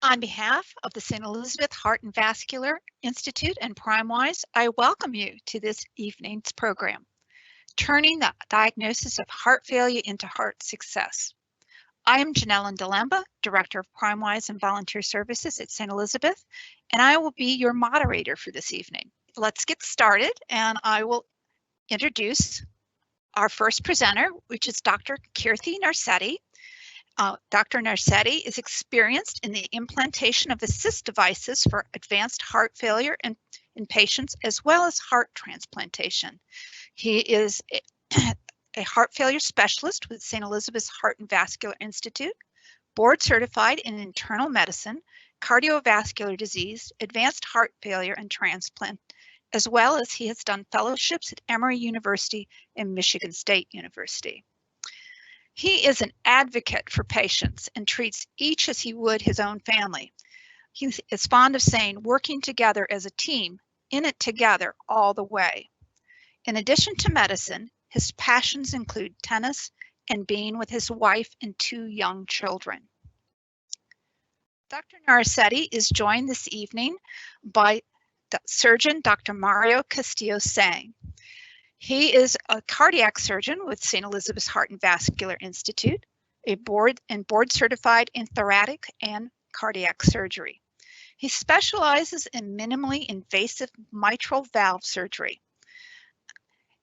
On behalf of the St. Elizabeth Heart and Vascular Institute and PrimeWise, I welcome you to this evening's program, Turning the Diagnosis of Heart Failure into Heart Success. I am Janelle Ndelemba, Director of PrimeWise and Volunteer Services at St. Elizabeth, and I will be your moderator for this evening. Let's get started, and I will introduce our first presenter, which is Dr. Kierthy Narcetti. Dr. Narcetti is experienced in the implantation of assist devices for advanced heart failure in patients, as well as heart transplantation. He is a heart failure specialist with St. Elizabeth's Heart and Vascular Institute, board certified in internal medicine, cardiovascular disease, advanced heart failure, and transplant, as well as he has done fellowships at Emory University and Michigan State University. He is an advocate for patients and treats each as he would his own family. He is fond of saying, working together as a team, in it together all the way. In addition to medicine, his passions include tennis and being with his wife and 2 young children. Dr. Narcetti is joined this evening by surgeon Dr. Mario Castillo-Sang. He is a cardiac surgeon with St. Elizabeth's Heart and Vascular Institute, a board certified in thoracic and cardiac surgery. He specializes in minimally invasive mitral valve surgery.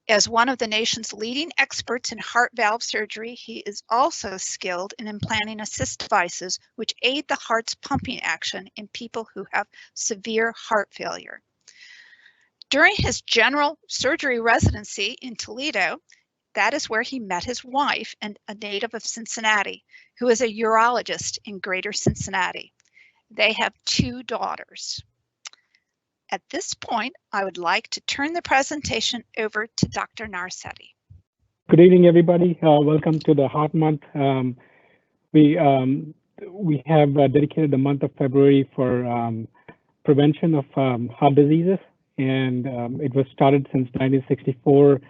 As one of the nation's leading experts in heart valve surgery, he is also skilled in implanting assist devices which aid the heart's pumping action in people who have severe heart failure. During his general surgery residency in Toledo, that is where he met his wife, and a native of Cincinnati, who is a urologist in Greater Cincinnati. They have 2 daughters. At this point, I would like to turn the presentation over to Dr. Narcetti. Good evening, everybody. Welcome to the Heart Month. We have dedicated the month of February for prevention of heart diseases. And it was started since 1964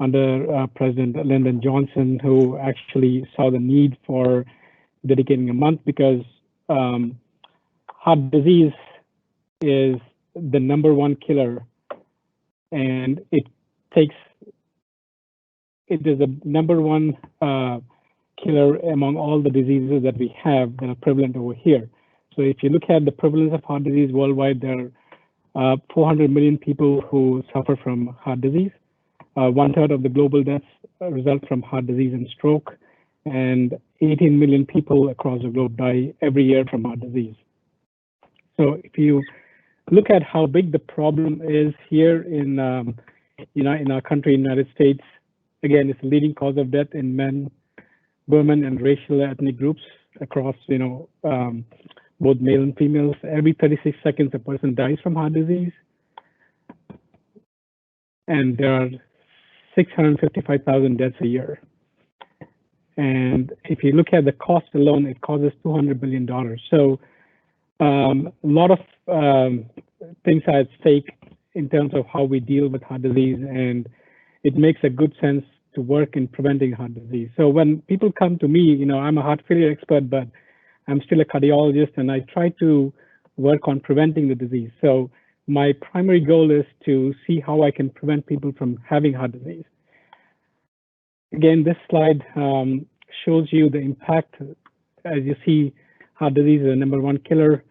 under President Lyndon Johnson, who actually saw the need for dedicating a month because heart disease is the #1 killer, and it is the #1 killer among all the diseases that we have that are prevalent over here. So if you look at the prevalence of heart disease worldwide, there are 400 million people who suffer from heart disease. 1/3 of the global deaths result from heart disease and stroke, and 18 million people across the globe die every year from heart disease. So if you look at how big the problem is here in our country, United States, again, it's the leading cause of death in men, women, and racial ethnic groups across both male and females. Every 36 seconds, a person dies from heart disease. And there are 655,000 deaths a year. And if you look at the cost alone, it causes $200 billion. So a lot of things are at stake in terms of how we deal with heart disease. And it makes a good sense to work in preventing heart disease. So when people come to me, I'm a heart failure expert, but I'm still a cardiologist, and I try to work on preventing the disease. So my primary goal is to see how I can prevent people from having heart disease. Again, this slide shows you the impact. As you see, heart disease is the #1 killer.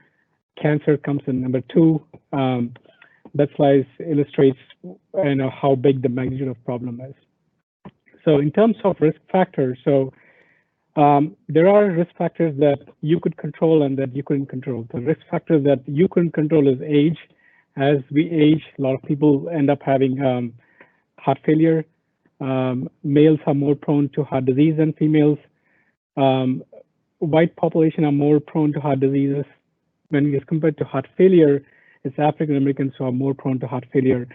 Cancer comes in #2. That slide illustrates how big the magnitude of problem is. So in terms of risk factors, there are risk factors that you could control and that you couldn't control. The risk factors that you couldn't control is age. As we age, a lot of people end up having heart failure. Males are more prone to heart disease than females. White population are more prone to heart diseases. When it's compared to heart failure, it's African Americans who are more prone to heart failure.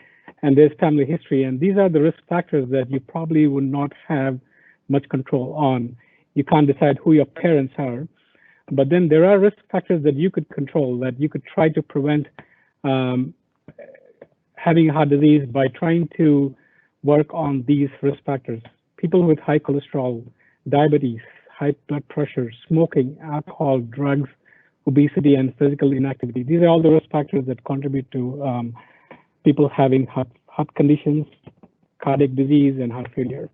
And there's family history. And these are the risk factors that you probably would not have much control on. You can't decide who your parents are. But then there are risk factors that you could control, that you could try to prevent having heart disease by trying to work on these risk factors. People with high cholesterol, diabetes, high blood pressure, smoking, alcohol, drugs, obesity, and physical inactivity. These are all the risk factors that contribute to people having heart conditions, cardiac disease, and heart failure.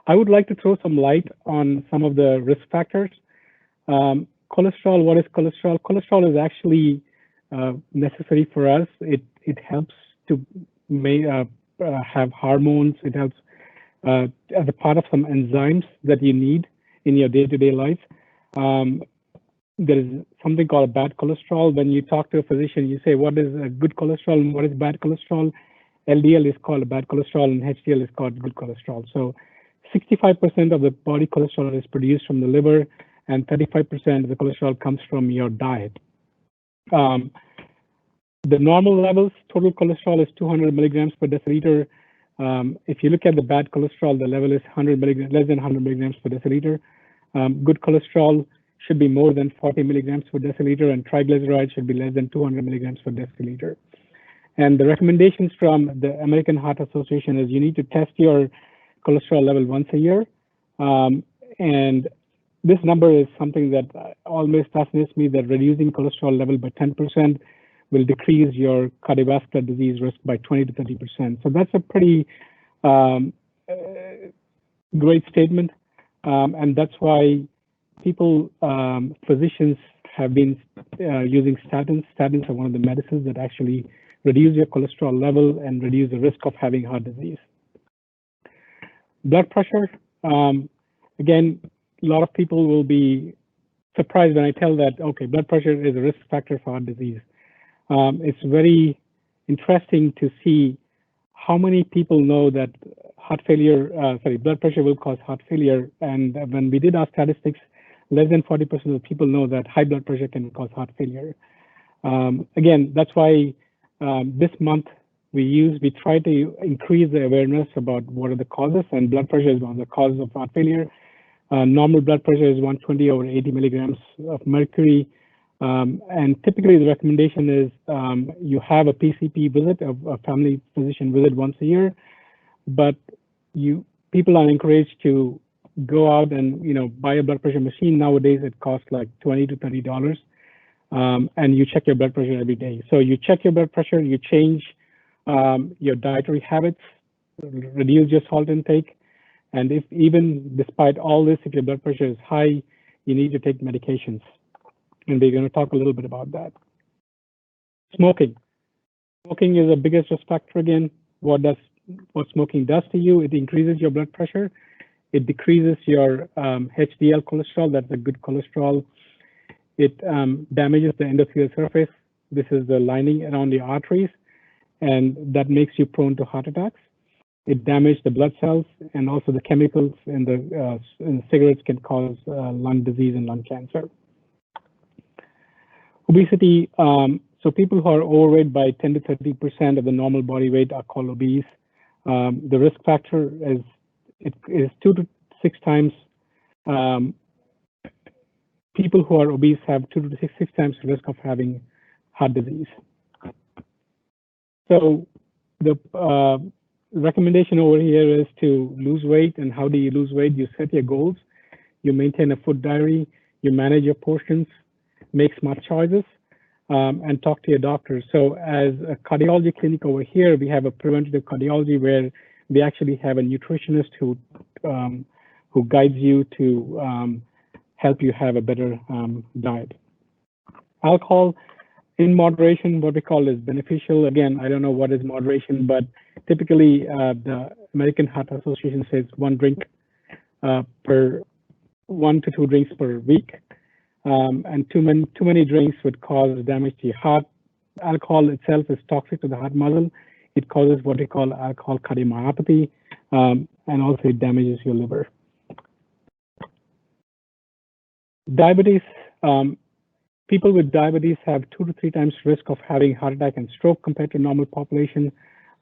I would like to throw some light on some of the risk factors. Cholesterol, what is cholesterol? Cholesterol is actually necessary for us. It helps to have hormones. It helps as a part of some enzymes that you need in your day-to-day life. There is something called bad cholesterol. When you talk to a physician, you say, what is a good cholesterol and what is bad cholesterol? LDL is called bad cholesterol and HDL is called good cholesterol. So 65% of the body cholesterol is produced from the liver and 35% of the cholesterol comes from your diet. The normal levels, total cholesterol is 200 milligrams per deciliter. If you look at the bad cholesterol, the level is 100 milligrams, less than 100 milligrams per deciliter. Good cholesterol should be more than 40 milligrams per deciliter, and triglycerides should be less than 200 milligrams per deciliter. And the recommendations from the American Heart Association is you need to test your cholesterol level once a year. And this number is something that always fascinates me, that reducing cholesterol level by 10% will decrease your cardiovascular disease risk by 20 to 30%. So that's a pretty great statement. And that's why people, physicians have been using statins. Statins are one of the medicines that actually reduce your cholesterol level and reduce the risk of having heart disease. Blood pressure, again, a lot of people will be surprised when I tell that, okay, blood pressure is a risk factor for heart disease. It's very interesting to see how many people know that blood pressure will cause heart failure. And when we did our statistics, less than 40% of the people know that high blood pressure can cause heart failure. Again, that's why this month we try to increase the awareness about what are the causes, and blood pressure is one of the causes of heart failure. Normal blood pressure is 120 over 80 milligrams of mercury. And typically the recommendation is you have a PCP visit, a family physician visit once a year, but people are encouraged to go out and buy a blood pressure machine. Nowadays it costs like $20 to $30, and you check your blood pressure every day. So you check your blood pressure, you change your dietary habits, reduce your salt intake, and if even despite all this, if your blood pressure is high, you need to take medications. And we're going to talk a little bit about that. Smoking. Smoking is the biggest risk factor again. What smoking does to you, it increases your blood pressure. It decreases your HDL cholesterol, that's a good cholesterol. It damages the endothelial surface. This is the lining around the arteries, and that makes you prone to heart attacks. It damages the blood cells, and also the chemicals in the cigarettes can cause lung disease and lung cancer. Obesity, so people who are overweight by 10 to 30% of the normal body weight are called obese. The risk factor is 2 to 6 times, people who are obese have 2 to 6 times the risk of having heart disease. So the recommendation over here is to lose weight. And how do you lose weight? You set your goals, you maintain a food diary, you manage your portions, make smart choices, and talk to your doctor. So as a cardiology clinic over here, we have a preventative cardiology where we actually have a nutritionist who guides you to help you have a better diet. Alcohol in moderation, what we call is beneficial. Again, I don't know what is moderation, but typically the American Heart Association says 1 to 2 drinks per week. And too many drinks would cause damage to your heart. Alcohol itself is toxic to the heart muscle. It causes what we call alcohol cardiomyopathy, and also it damages your liver. Diabetes. People with diabetes have 2 to 3 times risk of having heart attack and stroke compared to normal population.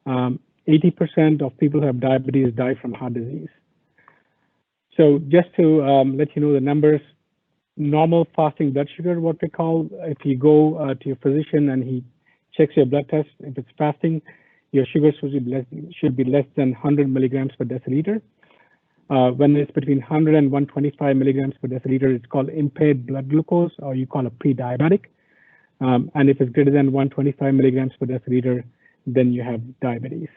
80% of people who have diabetes die from heart disease. So just to let you know the numbers, normal fasting blood sugar, what we call, if you go to your physician and he checks your blood test, if it's fasting, your sugar should be less than 100 milligrams per deciliter. When it's between 100 and 125 milligrams per deciliter, it's called impaired blood glucose, or you call it pre-diabetic. And if it's greater than 125 milligrams per deciliter, then you have diabetes.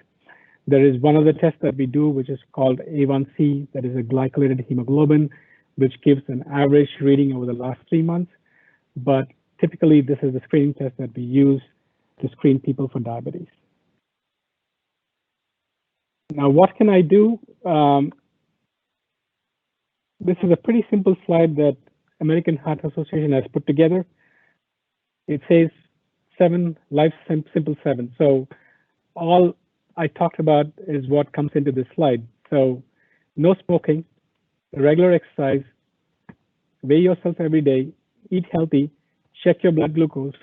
There is one other test that we do, which is called A1C, that is a glycosylated hemoglobin, which gives an average reading over the last 3 months. But typically, this is the screening test that we use to screen people for diabetes. Now, what can I do? This is a pretty simple slide that American Heart Association has put together. It says 7, life simple 7. So all I talked about is what comes into this slide. So no smoking, regular exercise, weigh yourself every day, eat healthy, check your blood glucose,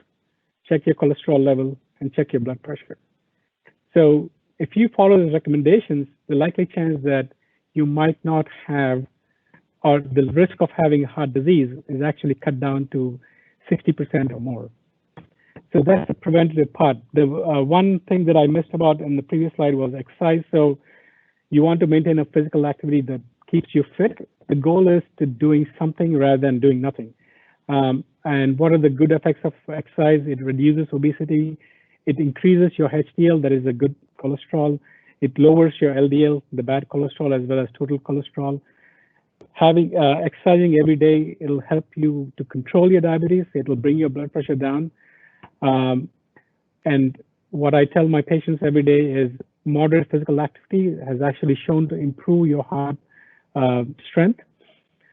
check your cholesterol level, and check your blood pressure. So if you follow these recommendations, the likely chance that you might not have, or the risk of having heart disease is actually cut down to 60% or more. So that's the preventative part. The one thing that I missed about in the previous slide was exercise. So you want to maintain a physical activity that keeps you fit. The goal is to doing something rather than doing nothing. And what are the good effects of exercise? It reduces obesity. It increases your HDL, that is a good cholesterol. It lowers your LDL, the bad cholesterol, as well as total cholesterol. Having exercising every day, it'll help you to control your diabetes. It will bring your blood pressure down. And what I tell my patients every day is moderate physical activity has actually shown to improve your heart strength.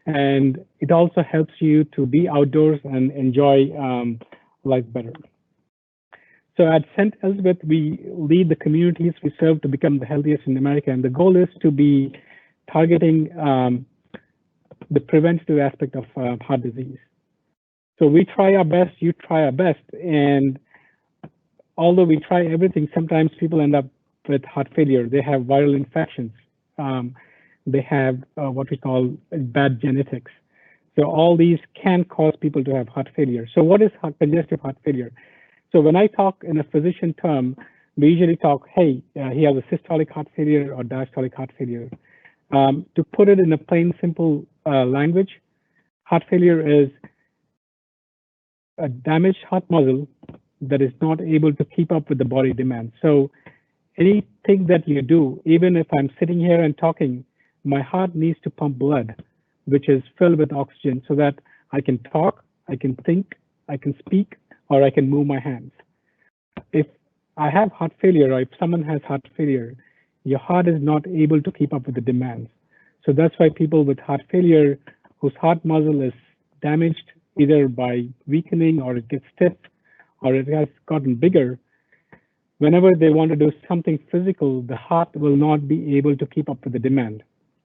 And it also helps you to be outdoors and enjoy life better. So at St. Elizabeth, we lead the communities we serve to become the healthiest in America. And the goal is to be targeting the preventative aspect of heart disease. So we try our best, you try our best. And although we try everything, sometimes people end up with heart failure. They have viral infections. They have what we call bad genetics. So all these can cause people to have heart failure. So what is congestive heart failure? So when I talk in a physician term, we usually talk, hey, he has a systolic heart failure or diastolic heart failure. To put it in a plain, simple language, heart failure is a damaged heart muscle that is not able to keep up with the body demand. So anything that you do, even if I'm sitting here and talking, my heart needs to pump blood, which is filled with oxygen, so that I can talk, I can think, I can speak, or I can move my hands. If I have heart failure, or if someone has heart failure, your heart is not able to keep up with the demands. So that's why people with heart failure whose heart muscle is damaged either by weakening, or it gets stiff, or it has gotten bigger, whenever they want to do something physical, the heart will not be able to keep up with the demand.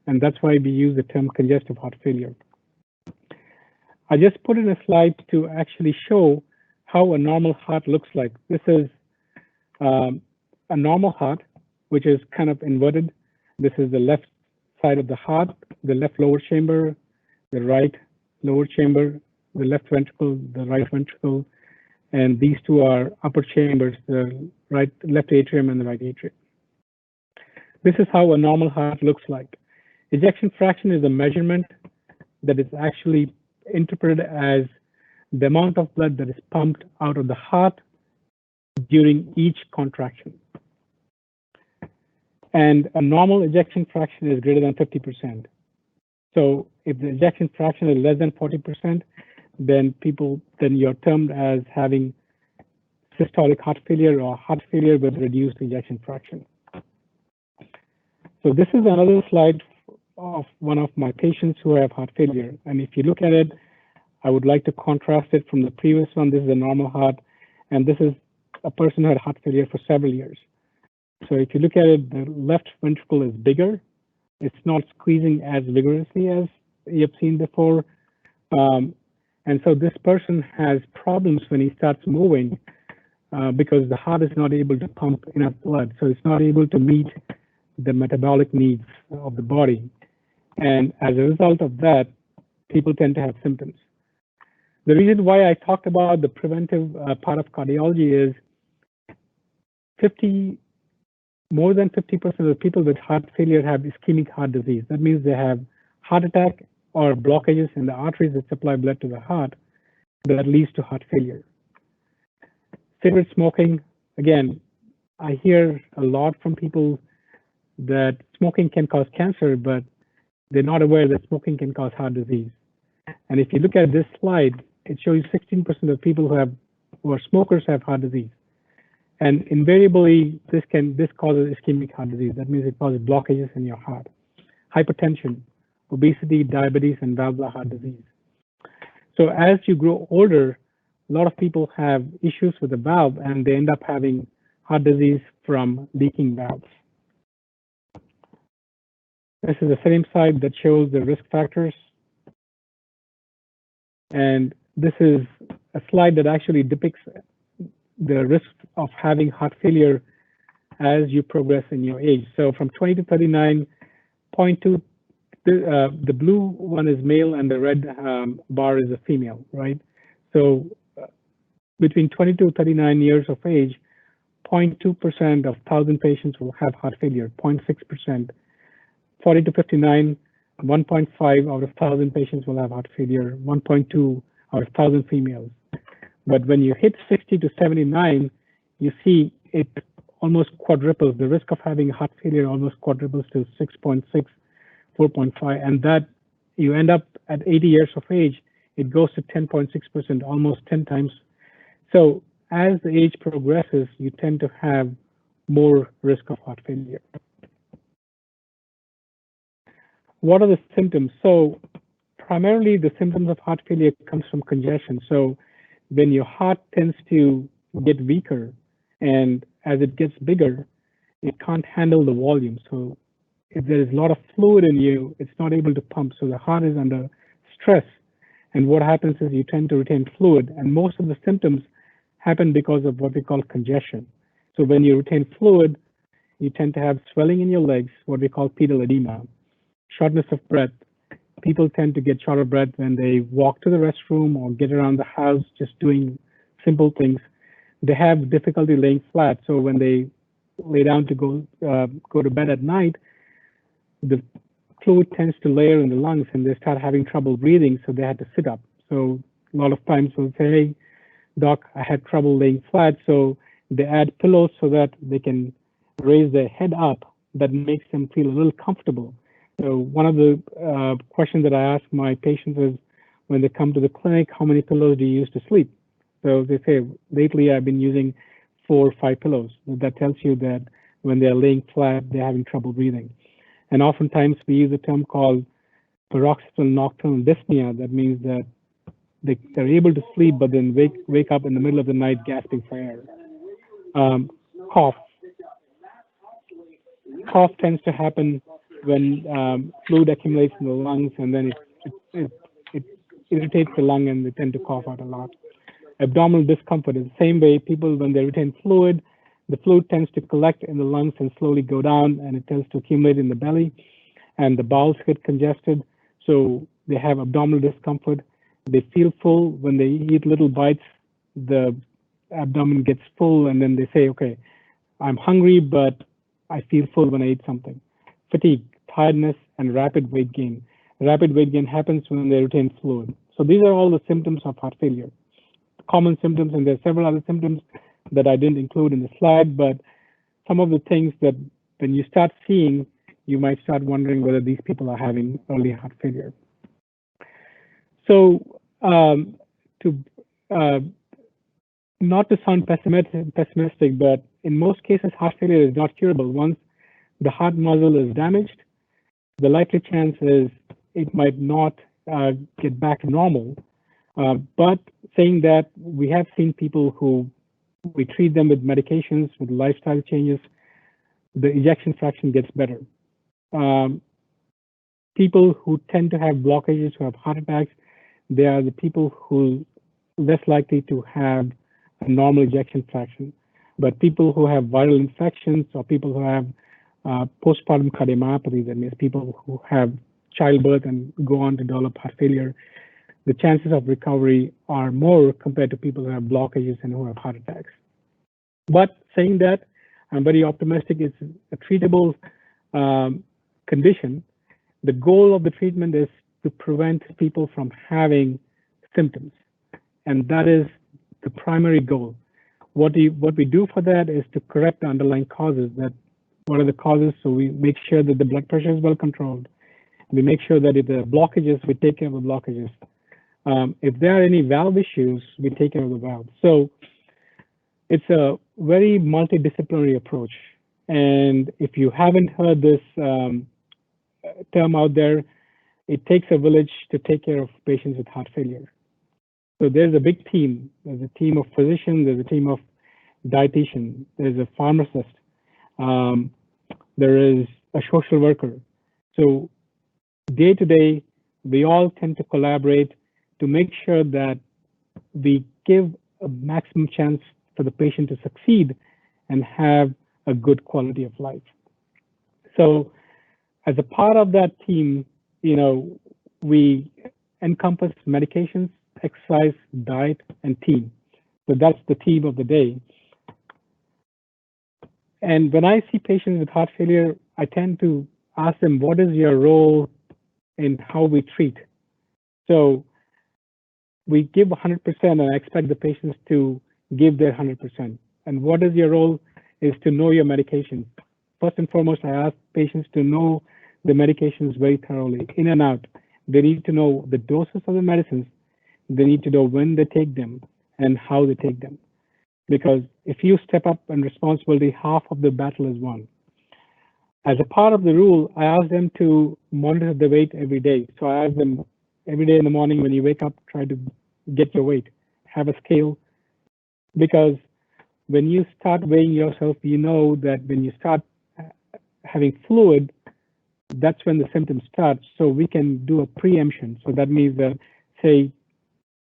And that's why we use the term congestive heart failure. I just put in a slide to actually show how a normal heart looks like. This is a normal heart, which is kind of inverted. This is the left side of the heart, the left lower chamber, the right lower chamber, the left ventricle, the right ventricle, and these two are upper chambers, the left atrium and the right atrium. This is how a normal heart looks like. Ejection fraction is a measurement that is actually interpreted as the amount of blood that is pumped out of the heart during each contraction. And a normal ejection fraction is greater than 50%. So if the ejection fraction is less than 40%, then you're termed as having systolic heart failure or heart failure with reduced ejection fraction. So this is another slide of one of my patients who have heart failure. And if you look at it, I would like to contrast it from the previous one. This is a normal heart, and this is a person who had heart failure for several years. So if you look at it, the left ventricle is bigger. It's not squeezing as vigorously as you've seen before. And so this person has problems when he starts moving because the heart is not able to pump enough blood. So it's not able to meet the metabolic needs of the body. And as a result of that, people tend to have symptoms. The reason why I talked about the preventive part of cardiology is 50 more than 50% of the people with heart failure have ischemic heart disease. That means they have heart attack or blockages in the arteries that supply blood to the heart that leads to heart failure. Cigarette smoking, again, I hear a lot from people that smoking can cause cancer, but they're not aware that smoking can cause heart disease. And if you look at this slide, it shows 16% of people who are smokers have heart disease. And invariably, this causes ischemic heart disease. That means it causes blockages in your heart. Hypertension, obesity, diabetes, and valvular heart disease. So as you grow older, a lot of people have issues with the valve, and they end up having heart disease from leaking valves. This is the same slide that shows the risk factors. And this is a slide that actually depicts the risk of having heart failure as you progress in your age. So from 20 to 39, 0.2, the blue one is male and the red bar is a female, right? So between 20 to 39 years of age, 0.2% of 1,000 patients will have heart failure, 0.6%. 40 to 59, 1.5 out of 1,000 patients will have heart failure, 1.2 out of 1,000 females. But when you hit 60 to 79, you see it almost quadruples. The risk of having heart failure almost quadruples to 6.6, 4.5, and that you end up at 80 years of age, it goes to 10.6%, almost 10 times. So as the age progresses, you tend to have more risk of heart failure. What are the symptoms? So primarily the symptoms of heart failure comes from congestion. So when your heart tends to get weaker, and as it gets bigger, it can't handle the volume. So if there is a lot of fluid in you, it's not able to pump. So the heart is under stress. And what happens is you tend to retain fluid. And most of the symptoms happen because of what we call congestion. So when you retain fluid, you tend to have swelling in your legs, what we call pedal edema, shortness of breath. People tend to get short of breath when they walk to the restroom or get around the house just doing simple things. They have difficulty laying flat. So when they lay down to go to bed at night, the fluid tends to layer in the lungs and they start having trouble breathing, so they had to sit up. So a lot of times we'll say, hey, doc, I had trouble laying flat. So they add pillows so that they can raise their head up. That makes them feel a little comfortable. So one of the questions that I ask my patients is, when they come to the clinic, how many pillows do you use to sleep? So they say, lately I've been using 4 or 5 pillows. That tells you that when they're laying flat, they're having trouble breathing. And oftentimes we use a term called paroxysmal nocturnal dyspnea. That means that they're able to sleep, but then wake up in the middle of the night gasping for air. Cough. Cough tends to happen when fluid accumulates in the lungs, and then it irritates the lung and they tend to cough out a lot. Abdominal discomfort is the same way. People, when they retain fluid, the fluid tends to collect in the lungs and slowly go down, and it tends to accumulate in the belly, and the bowels get congested. So they have abdominal discomfort. They feel full. When they eat little bites, the abdomen gets full, and then they say, okay, I'm hungry, but I feel full when I eat something. Fatigue, tiredness, and rapid weight gain. Rapid weight gain happens when they retain fluid. So these are all the symptoms of heart failure. Common symptoms, and there are several other symptoms that I didn't include in the slide, but some of the things that when you start seeing, you might start wondering whether these people are having early heart failure. So not to sound pessimistic, but in most cases, heart failure is not curable. Once the heart muscle is damaged, the likely chance is it might not get back to normal. But saying that, we have seen people who we treat them with medications, with lifestyle changes, the ejection fraction gets better. People who tend to have blockages, who have heart attacks, they are the people who less likely to have a normal ejection fraction. But people who have viral infections or people who have postpartum cardiomyopathy, that means people who have childbirth and go on to develop heart failure, the chances of recovery are more compared to people who have blockages and who have heart attacks. But saying that, I'm very optimistic. It's a treatable condition. The goal of the treatment is to prevent people from having symptoms, and that is the primary goal. What we do for that is to correct the underlying causes. What are the causes? So we make sure that the blood pressure is well controlled. We make sure that if there are blockages, we take care of the blockages. If there are any valve issues, we take care of the valves. So it's a very multidisciplinary approach. And if you haven't heard this term out there, it takes a village to take care of patients with heart failure. So there's a big team. There's a team of physicians, there's a team of dietitian, there's a pharmacist, there is a social worker. So day to day, we all tend to collaborate to make sure that we give a maximum chance for the patient to succeed and have a good quality of life. So as a part of that team, we encompass medications, exercise, diet, and team. So that's the team of the day. And when I see patients with heart failure, I tend to ask them, what is your role in how we treat? So we give 100% and I expect the patients to give their 100%. And what is your role is to know your medications. First and foremost, I ask patients to know the medications very thoroughly, in and out. They need to know the doses of the medicines. They need to know when they take them and how they take them. Because if you step up in responsibility, half of the battle is won. As a part of the rule, I ask them to monitor the weight every day. So I ask them every day in the morning when you wake up, try to get your weight, have a scale. Because when you start weighing yourself, you know that when you start having fluid, that's when the symptoms start. So we can do a preemption. So that means that, say,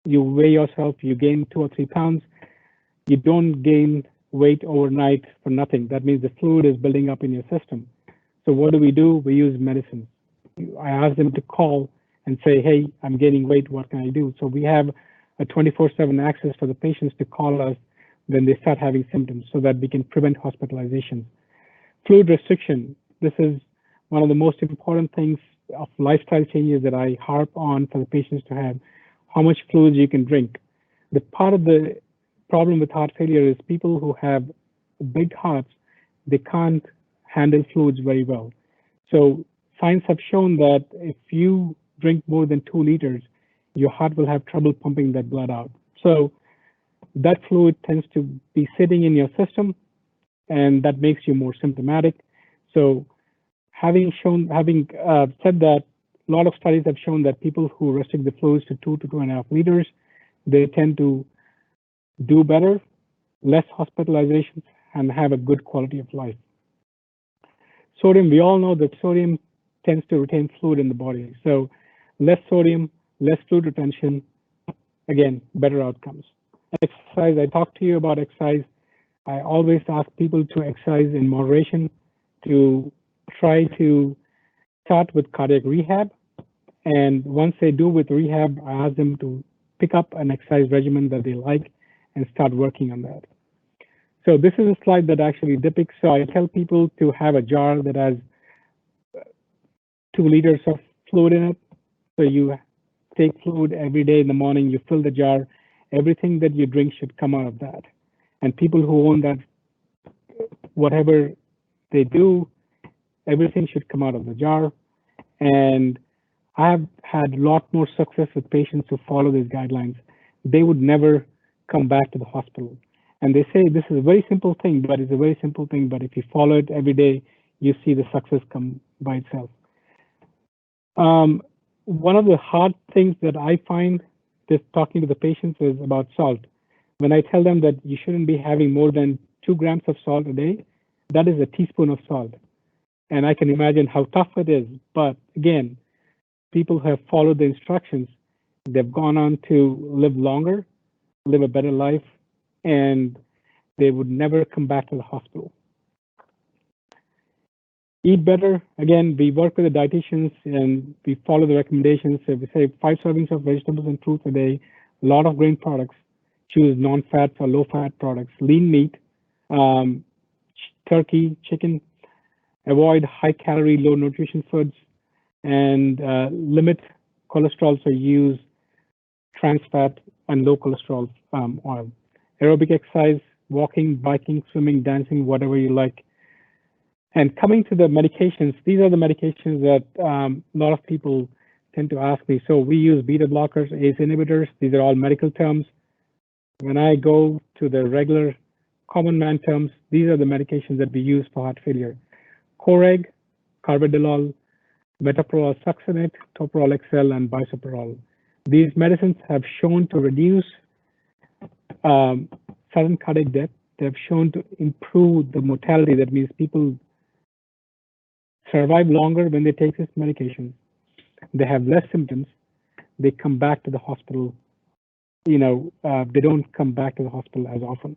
you weigh yourself, you gain 2 or 3 pounds, you don't gain weight overnight for nothing. That means the fluid is building up in your system. So what do? We use medicine. I ask them to call and say, hey, I'm gaining weight, what can I do? So we have a 24/7 access for the patients to call us when they start having symptoms so that we can prevent hospitalizations. Fluid restriction, this is one of the most important things of lifestyle changes that I harp on for the patients to have, how much fluids you can drink. The part of the problem with heart failure is people who have big hearts, they can't handle fluids very well. So science have shown that if you drink more than 2 liters, your heart will have trouble pumping that blood out. So that fluid tends to be sitting in your system, and that makes you more symptomatic. So having said that, a lot of studies have shown that people who restrict the fluids to 2 to 2.5 liters, they tend to do better, less hospitalizations, and have a good quality of life. Sodium, we all know that sodium tends to retain fluid in the body. So less sodium, less fluid retention, again, better outcomes. Exercise, I talked to you about exercise. I always ask people to exercise in moderation, to try to start with cardiac rehab. And once they do with rehab, I ask them to pick up an exercise regimen that they like and start working on that. So this is a slide that actually depicts, so I tell people to have a jar that has 2 liters of fluid in it. So you take fluid every day in the morning, you fill the jar, everything that you drink should come out of that. And people who own that, whatever they do, everything should come out of the jar. And I have had a lot more success with patients who follow these guidelines. They would never come back to the hospital. And they say this is a very simple thing, but it's a very simple thing. But if you follow it every day, you see the success come by itself. One of the hard things that I find just talking to the patients is about salt. When I tell them that you shouldn't be having more than 2 grams of salt a day, that is a teaspoon of salt. And I can imagine how tough it is. But again, people have followed the instructions. They've gone on to live longer, live a better life, and they would never come back to the hospital. Eat better. Again, we work with the dietitians and we follow the recommendations. So we say 5 servings of vegetables and fruits a day, a lot of grain products, choose non-fat or low-fat products, lean meat, turkey, chicken. Avoid high-calorie, low-nutrition foods, and limit cholesterol, so use trans fat and low cholesterol oil. Aerobic exercise, walking, biking, swimming, dancing, whatever you like. And coming to the medications, these are the medications that a lot of people tend to ask me. So we use beta blockers, ACE inhibitors. These are all medical terms. When I go to the regular common man terms, these are the medications that we use for heart failure. Coreg, carvedilol, metoprolol succinate, toprol XL, and bisoprolol. These medicines have shown to reduce sudden cardiac death. They have shown to improve the mortality. That means people survive longer when they take this medication. They have less symptoms. They come back to the hospital. They don't come back to the hospital as often.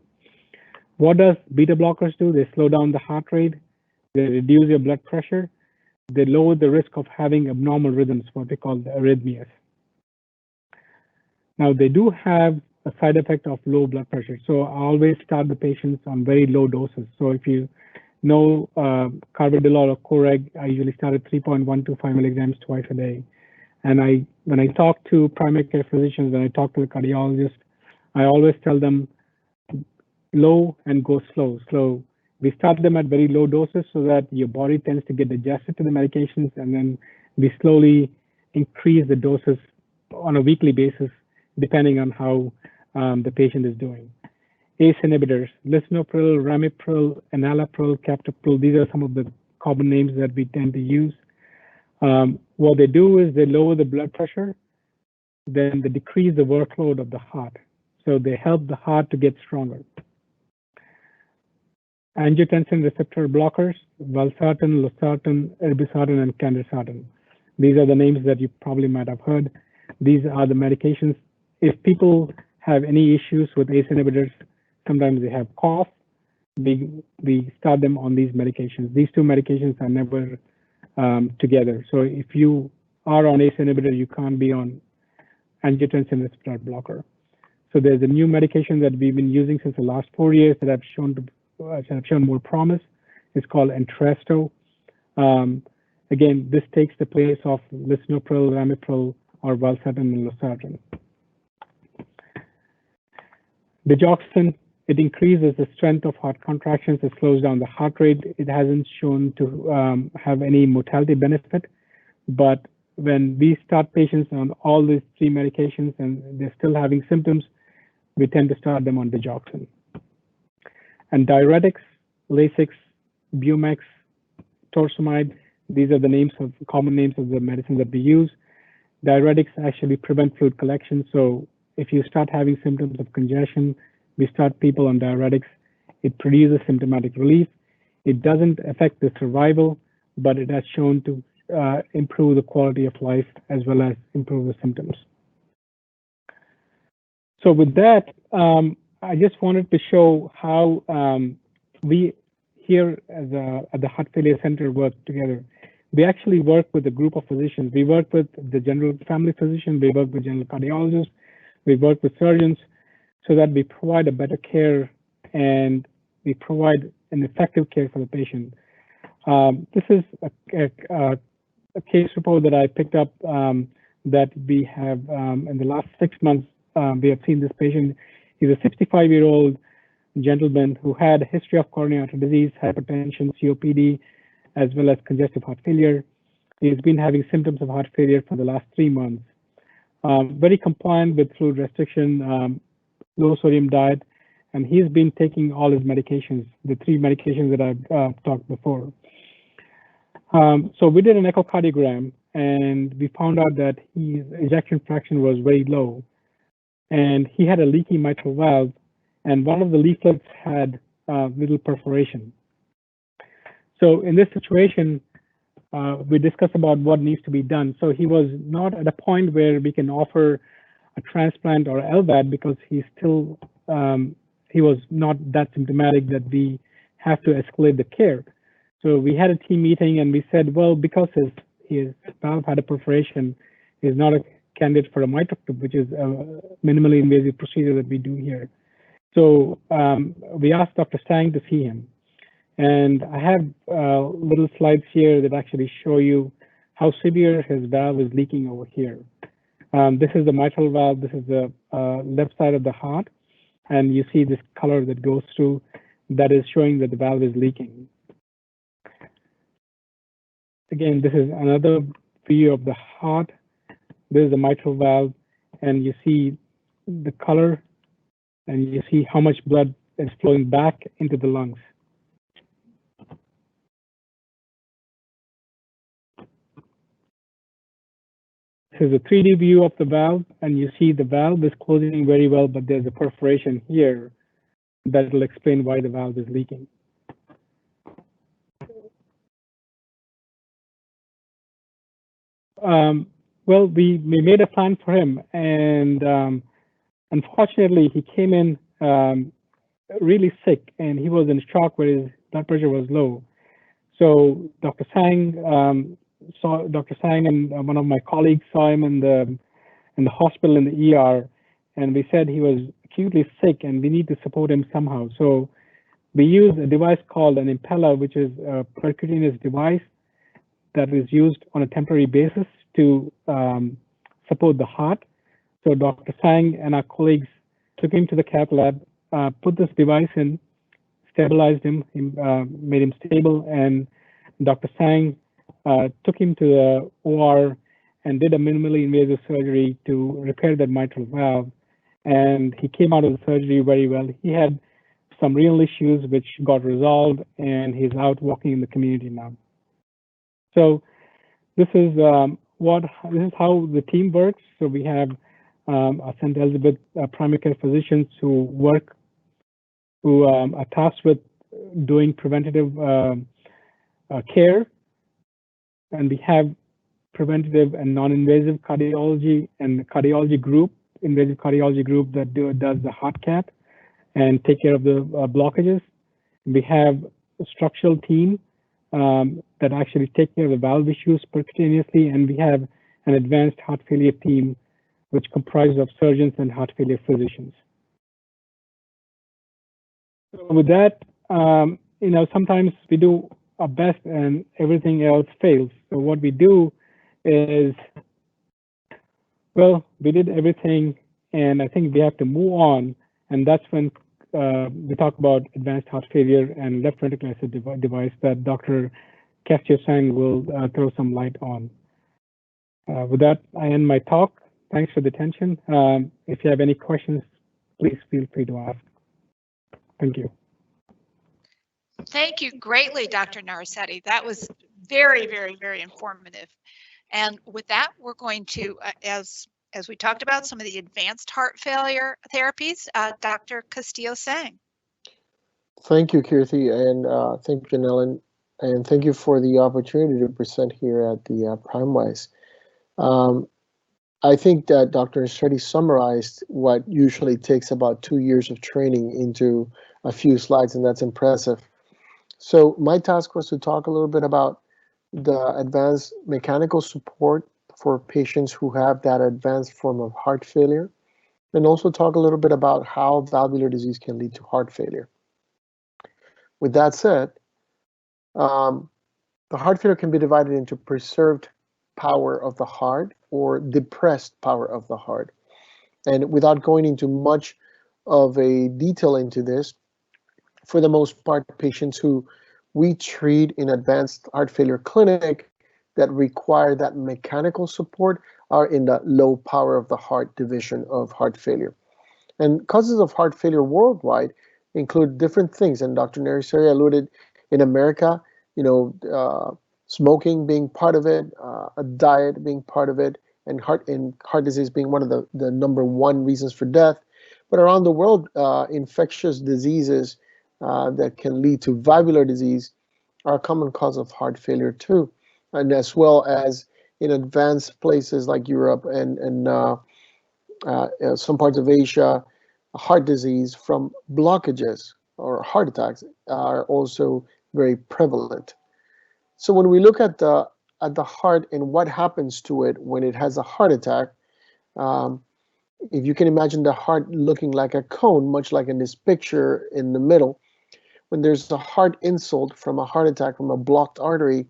What does beta blockers do? They slow down the heart rate. They reduce your blood pressure. They lower the risk of having abnormal rhythms, what they call the arrhythmias. Now, they do have a side effect of low blood pressure. So I always start the patients on very low doses. So if you know carvedilol or Coreg, I usually start at 3.125 milligrams twice a day. And when I talk to primary care physicians, when I talk to the cardiologist, I always tell them low and go slow. So we start them at very low doses so that your body tends to get adjusted to the medications, and then we slowly increase the doses on a weekly basis, depending on how the patient is doing. ACE inhibitors, lisinopril, ramipril, enalapril, captopril, these are some of the common names that we tend to use. What they do is they lower the blood pressure, then they decrease the workload of the heart. So they help the heart to get stronger. Angiotensin receptor blockers, valsartan, losartan, irbesartan, and candesartan. These are the names that you probably might have heard. These are the medications. If people have any issues with ACE inhibitors, sometimes they have cough, we start them on these medications. These two medications are never together. So if you are on ACE inhibitor, you can't be on angiotensin receptor blocker. So there's a new medication that we've been using since the last 4 years that have shown more promise. It's called Entresto. Again, this takes the place of lisinopril, ramipril, or valsartan and losartan. Digoxin, it increases the strength of heart contractions. It slows down the heart rate. It hasn't shown to have any mortality benefit, but when we start patients on all these three medications and they're still having symptoms, we tend to start them on digoxin. And diuretics, Lasix, Bumex, torsemide, these are the common names of the medicines that we use. Diuretics actually prevent fluid collection. So if you start having symptoms of congestion, we start people on diuretics. It produces symptomatic relief. It doesn't affect the survival, but it has shown to improve the quality of life as well as improve the symptoms. So with that, I just wanted to show how we here at the Heart Failure Center work together. We actually work with a group of physicians. We work with the general family physician, we work with general cardiologists, we work with surgeons, so that we provide a better care and we provide an effective care for the patient. This is a case report that I picked up that we have in the last 6 months. We have seen this patient. He's a 65-year-old gentleman who had a history of coronary artery disease, hypertension, COPD, as well as congestive heart failure. He's been having symptoms of heart failure for the last 3 months. Very compliant with fluid restriction, low sodium diet, and he's been taking all his medications, the 3 medications that I've talked before. So we did an echocardiogram and we found out that his ejection fraction was very low, and he had a leaky mitral valve, and one of the leaflets had little perforation. So in this situation, we discussed about what needs to be done. So he was not at a point where we can offer a transplant or Lvad because he's still, he was not that symptomatic that we have to escalate the care. So we had a team meeting and we said, well, because his valve had a perforation, he's not a candidate for a mitral tube, which is a minimally invasive procedure that we do here. So we asked Dr. Stang to see him. And I have little slides here that actually show you how severe his valve is leaking over here. This is the mitral valve. This is the left side of the heart. And you see this color that goes through that is showing that the valve is leaking. Again, this is another view of the heart. This is the mitral valve, and you see the color, and you see how much blood is flowing back into the lungs. This is a 3D view of the valve, and you see the valve is closing very well, but there's a perforation here that will explain why the valve is leaking. Well, we made a plan for him, and unfortunately, he came in really sick, and he was in shock where his blood pressure was low. So Dr. Sang saw Dr. Sang, and one of my colleagues saw him in the hospital in the ER, and we said he was acutely sick, and we need to support him somehow. So we used a device called an Impella, which is a percutaneous device that is used on a temporary basis to support the heart. So Dr. Sang and our colleagues took him to the cath lab, put this device in, stabilized him, made him stable, and Dr. Sang took him to the OR and did a minimally invasive surgery to repair that mitral valve. And he came out of the surgery very well. He had some renal issues which got resolved, and he's out walking in the community now. So this is how the team works. So we have our St. Elizabeth primary care physicians who are tasked with doing preventative care, and we have preventative and non-invasive cardiology and the cardiology group, invasive cardiology group that does the heart cath and take care of the blockages. We have a structural team that actually take care of the valve issues percutaneously, and we have an advanced heart failure team which comprises of surgeons and heart failure physicians. So with that, sometimes we do our best and everything else fails. So what we do is, well, we did everything, and I think we have to move on, and that's when we talk about advanced heart failure and left ventricular assist device that Dr. Kierthy Narcetti will throw some light on. With that, I end my talk. Thanks for the attention. If you have any questions, please feel free to ask. Thank you. Thank you greatly, Dr. Narcetti. That was very, very, very informative. And with that, we're going to, as we talked about, some of the advanced heart failure therapies, Dr. Castillo-Sang. Thank you, Kierthy, and thank you, Janelle, and thank you for the opportunity to present here at the PrimeWise. I think that Dr. Narcetti summarized what usually takes about 2 years of training into a few slides, and that's impressive. So my task was to talk a little bit about the advanced mechanical support for patients who have that advanced form of heart failure, and also talk a little bit about how valvular disease can lead to heart failure. With that said, the heart failure can be divided into preserved power of the heart or depressed power of the heart. And without going into much of a detail into this, for the most part, patients who we treat in advanced heart failure clinic that require that mechanical support are in the low power of the heart division of heart failure. And causes of heart failure worldwide include different things, and Dr. Narcetti alluded in America, smoking being part of it, a diet being part of it, and heart disease being one of the #1 reasons for death. But around the world, infectious diseases that can lead to valvular disease are a common cause of heart failure too, and as well as in advanced places like Europe and some parts of Asia, heart disease from blockages or heart attacks are also very prevalent. So when we look at the heart and what happens to it when it has a heart attack, if you can imagine the heart looking like a cone, much like in this picture in the middle, when there's a heart insult from a heart attack from a blocked artery,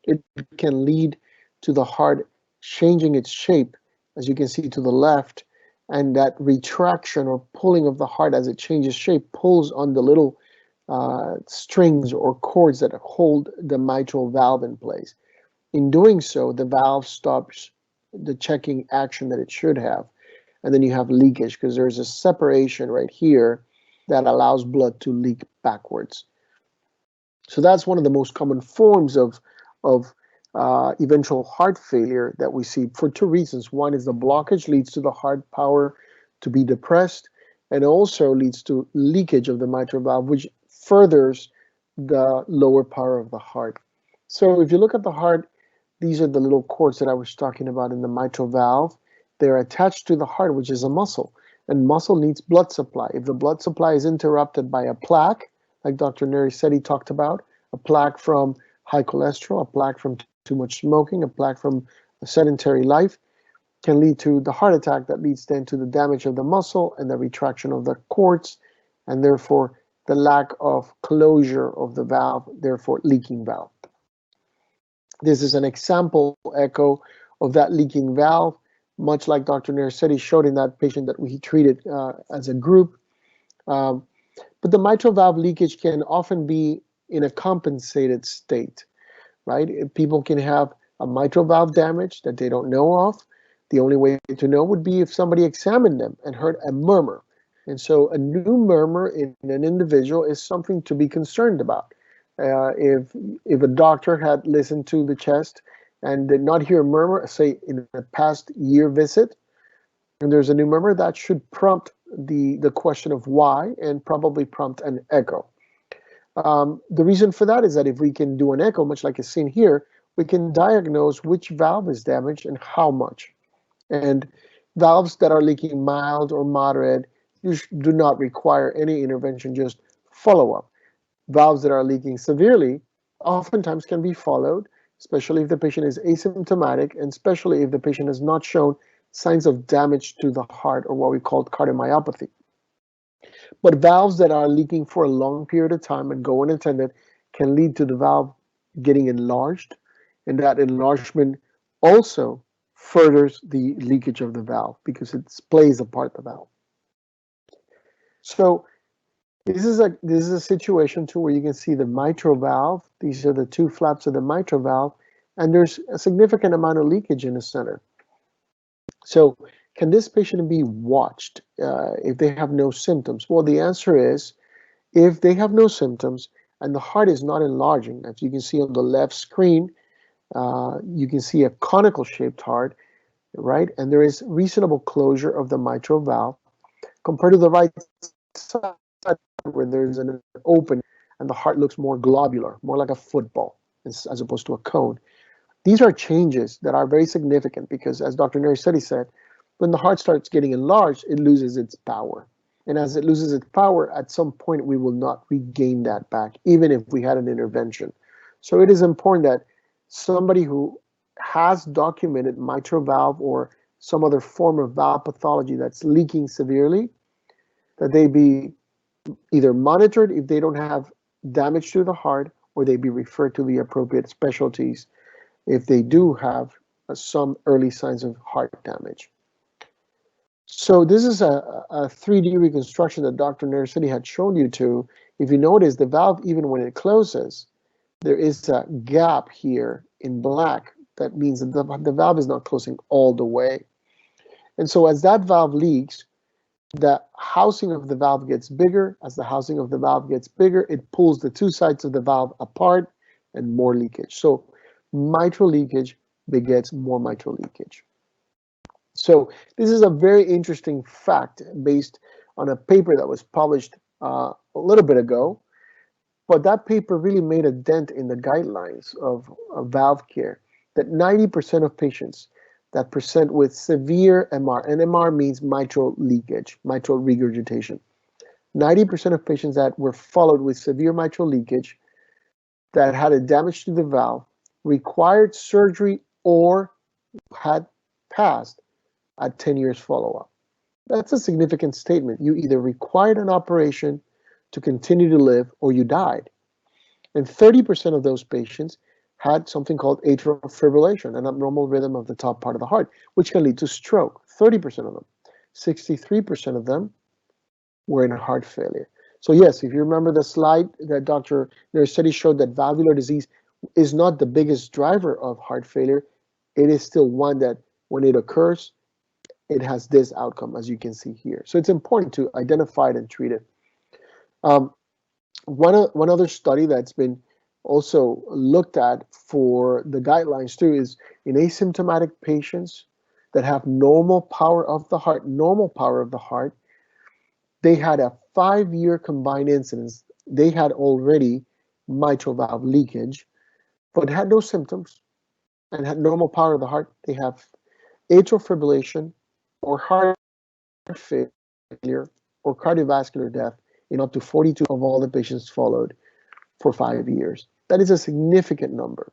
it can lead to the heart changing its shape, as you can see to the left, and that retraction or pulling of the heart as it changes shape pulls on the little strings or cords that hold the mitral valve in place. In doing so, the valve stops the checking action that it should have, and then you have leakage because there's a separation right here that allows blood to leak backwards. So that's one of the most common forms of eventual heart failure that we see for two reasons. One is the blockage leads to the heart power to be depressed, and also leads to leakage of the mitral valve, which furthers the lower power of the heart. So if you look at the heart, these are the little cords that I was talking about in the mitral valve. They're attached to the heart, which is a muscle, and muscle needs blood supply. If the blood supply is interrupted by a plaque, like Dr. Narcetti talked about, a plaque from high cholesterol, a plaque from too much smoking, a plaque from a sedentary life, can lead to the heart attack that leads then to the damage of the muscle and the retraction of the cords, and therefore the lack of closure of the valve, therefore leaking valve. This is an example echo of that leaking valve, much like Dr. Narcetti showed in that patient that we treated as a group. But the mitral valve leakage can often be in a compensated state, right? People can have a mitral valve damage that they don't know of. The only way to know would be if somebody examined them and heard a murmur. And so a new murmur in an individual is something to be concerned about. If a doctor had listened to the chest and did not hear a murmur, say in a past year visit, and there's a new murmur, that should prompt the question of why and probably prompt an echo. The reason for that is that if we can do an echo, much like is seen here, we can diagnose which valve is damaged and how much. And valves that are leaking mild or moderate do not require any intervention, just follow-up. Valves that are leaking severely oftentimes can be followed, especially if the patient is asymptomatic and especially if the patient has not shown signs of damage to the heart or what we call cardiomyopathy. But valves that are leaking for a long period of time and go unattended can lead to the valve getting enlarged, and that enlargement also furthers the leakage of the valve because it plays a part of the valve. So this is a situation too where you can see the mitral valve. These are the two flaps of the mitral valve, and there's a significant amount of leakage in the center. So can this patient be watched if they have no symptoms? Well, the answer is if they have no symptoms and the heart is not enlarging, as you can see on the left screen, you can see a conical shaped heart, right? And there is reasonable closure of the mitral valve compared to the right side where there's an open and the heart looks more globular, more like a football as opposed to a cone. These are changes that are very significant because, as Dr. Narcetti said, when the heart starts getting enlarged, it loses its power. And as it loses its power, at some point we will not regain that back, even if we had an intervention. So it is important that somebody who has documented mitral valve or some other form of valve pathology that's leaking severely, that they be either monitored if they don't have damage to the heart, or they be referred to the appropriate specialties if they do have some early signs of heart damage. So this is a 3D reconstruction that Dr. Narcetti had shown you to. If you notice, the valve, even when it closes, there is a gap here in black. That means that the valve is not closing all the way. And so as that valve leaks, the housing of the valve gets bigger. As the housing of the valve gets bigger, it pulls the two sides of the valve apart and more leakage. So mitral leakage begets more mitral leakage. So this is a very interesting fact based on a paper that was published a little bit ago, but that paper really made a dent in the guidelines of valve care, that 90% of patients that present with severe MR, and MR means mitral leakage, mitral regurgitation. 90% of patients that were followed with severe mitral leakage that had a damage to the valve required surgery or had passed at 10 years follow-up. That's a significant statement. You either required an operation to continue to live or you died. And 30% of those patients had something called atrial fibrillation, an abnormal rhythm of the top part of the heart, which can lead to stroke. 30% of them. 63% of them were in heart failure. So yes, if you remember the slide that Dr. Narcetti showed, that valvular disease is not the biggest driver of heart failure, it is still one that when it occurs, it has this outcome, as you can see here. So it's important to identify it and treat it. One other study that's been also looked at for the guidelines too is in asymptomatic patients that have normal power of the heart, they had a 5-year combined incidence. They had already mitral valve leakage, but had no symptoms and had normal power of the heart. They have atrial fibrillation or heart failure or cardiovascular death in up to 42 of all the patients followed for 5 years. That is a significant number.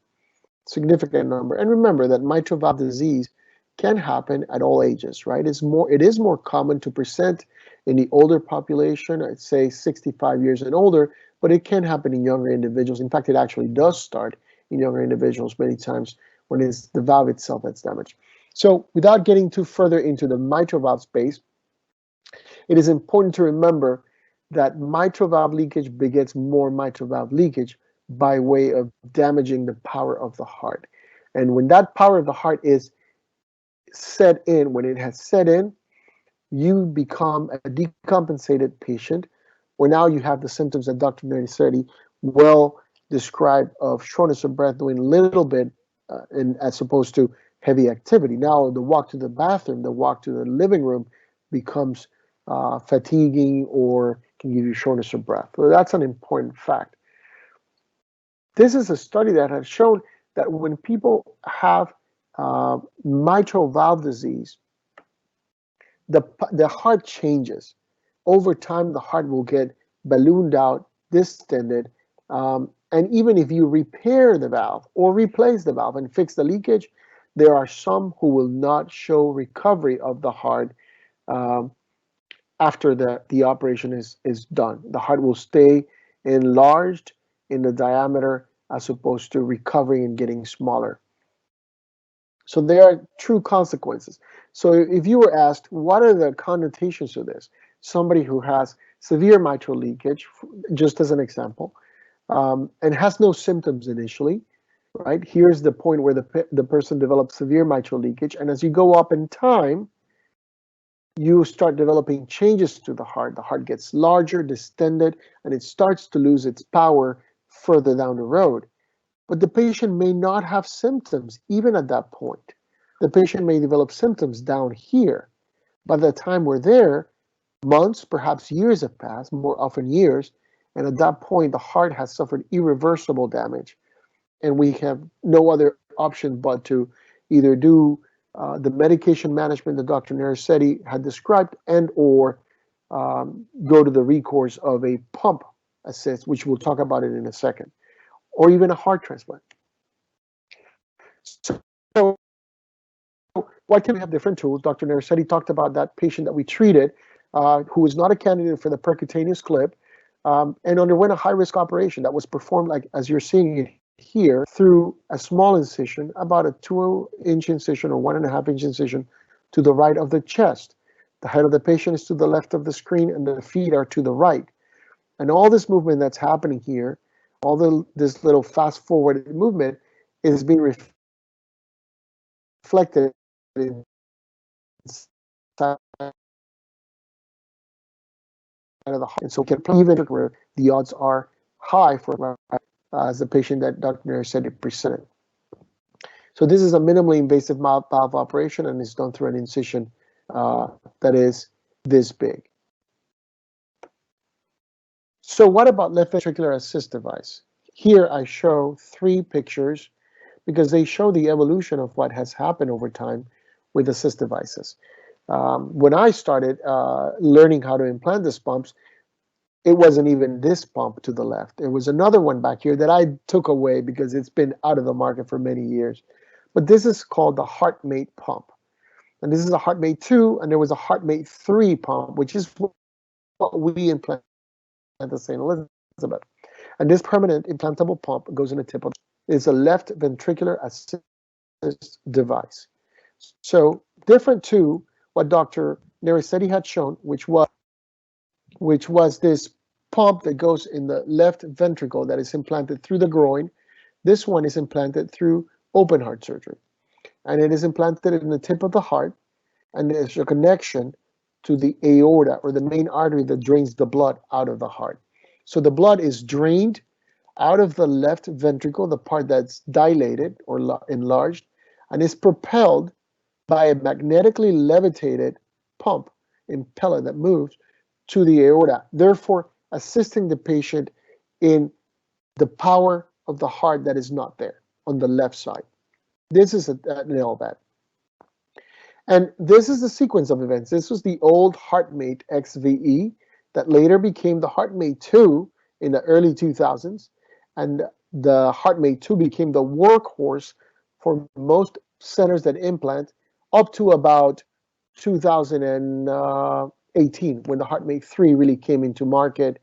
And remember that mitral valve disease can happen at all ages, right? It is more common to present in the older population, I'd say 65 years and older, but it can happen in younger individuals. In fact, it actually does start in younger individuals many times when it's the valve itself that's damaged. So without getting too further into the mitral valve space, it is important to remember that mitral valve leakage begets more mitral valve leakage by way of damaging the power of the heart. And when that power of the heart is set in, when it has set in, you become a decompensated patient, where now you have the symptoms that Dr. Narcetti well described of shortness of breath, doing a little bit as opposed to heavy activity. Now the walk to the bathroom, the walk to the living room becomes fatiguing or can give you shortness of breath. So that's an important fact. This is a study that has shown that when people have mitral valve disease, the heart changes. Over time, the heart will get ballooned out, distended, and even if you repair the valve or replace the valve and fix the leakage, there are some who will not show recovery of the heart after the operation is done. The heart will stay enlarged in the diameter as opposed to recovering and getting smaller. So there are true consequences. So if you were asked, what are the connotations of this? Somebody who has severe mitral leakage, just as an example, and has no symptoms initially, right? Here's the point where the person develops severe mitral leakage. And as you go up in time, you start developing changes to the heart. The heart gets larger, distended, and it starts to lose its power further down the road. But the patient may not have symptoms even at that point. The patient may develop symptoms down here. By the time we're there, months, perhaps years have passed, more often years, and at that point, the heart has suffered irreversible damage. And we have no other option but to either do the medication management that Dr. Narcetti had described and or go to the recourse of a pump assist, which we'll talk about it in a second, or even a heart transplant. So why can we have different tools? Dr. Narcetti talked about that patient that we treated who was not a candidate for the percutaneous clip and underwent a high-risk operation that was performed, like as you're seeing it here, through a small incision, about a 2-inch incision or 1.5-inch incision to the right of the chest. The head of the patient is to the left of the screen and the feet are to the right. And all this movement that's happening here, this little fast-forward movement is being reflected inside of the heart. And so even where the odds are high for as the patient that Dr. Narcetti presented. So this is a minimally invasive valve operation and is done through an incision that is this big. So what about left ventricular assist device? Here I show 3 pictures because they show the evolution of what has happened over time with assist devices. When I started learning how to implant these pumps, it wasn't even this pump to the left. There was another one back here that I took away because it's been out of the market for many years. But this is called the Heartmate Pump. And this is a Heartmate 2, and there was a Heartmate 3 pump, which is what we implanted at St. Elizabeth. And this permanent implantable pump goes in the tip of it's a left ventricular assist device. So different to what Dr. Narcetti had shown, which was this pump that goes in the left ventricle that is implanted through the groin. This one is implanted through open heart surgery. And it is implanted in the tip of the heart, and there's a connection to the aorta, or the main artery that drains the blood out of the heart. So the blood is drained out of the left ventricle, the part that's dilated or enlarged, and is propelled by a magnetically levitated pump, impeller that moves to the aorta, therefore assisting the patient in the power of the heart that is not there on the left side. This is an LVAD. And this is the sequence of events. This was the old Heartmate XVE that later became the Heartmate 2 in the early 2000s. And the Heartmate 2 became the workhorse for most centers that implant up to about 2018, when the Heartmate 3 really came into market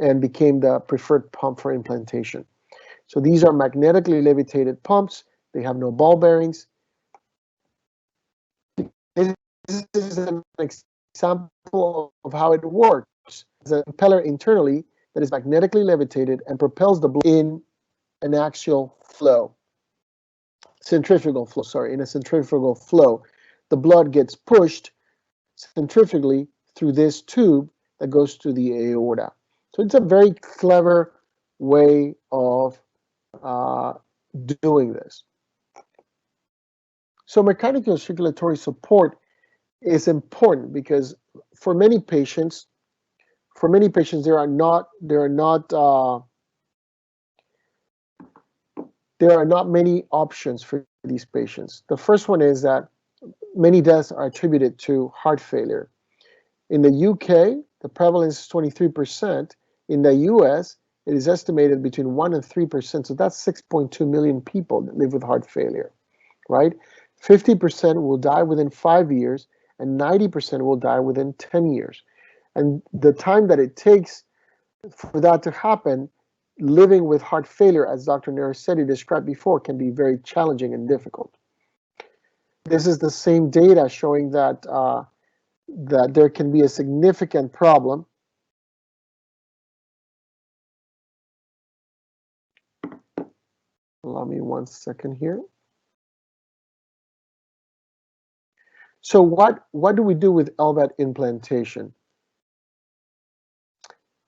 and became the preferred pump for implantation. So these are magnetically levitated pumps. They have no ball bearings. This is an example of how it works. There's an impeller internally that is magnetically levitated and propels the blood in an axial flow. Centrifugal flow, sorry, in a centrifugal flow. The blood gets pushed centrifugally through this tube that goes to the aorta. So it's a very clever way of doing this. So mechanical circulatory support is important because for many patients there are not many options for these patients. The first one is that many deaths are attributed to heart failure. In the UK, the prevalence is 23%. In the US, it is estimated between 1 and 3%. So that's 6.2 million people that live with heart failure, right? 50% will die within 5 years, and 90% will die within 10 years. And the time that it takes for that to happen, living with heart failure, as Dr. Narcetti described before, can be very challenging and difficult. This is the same data showing that that there can be a significant problem. Allow me 1 second here. So what do we do with Lvad implantation?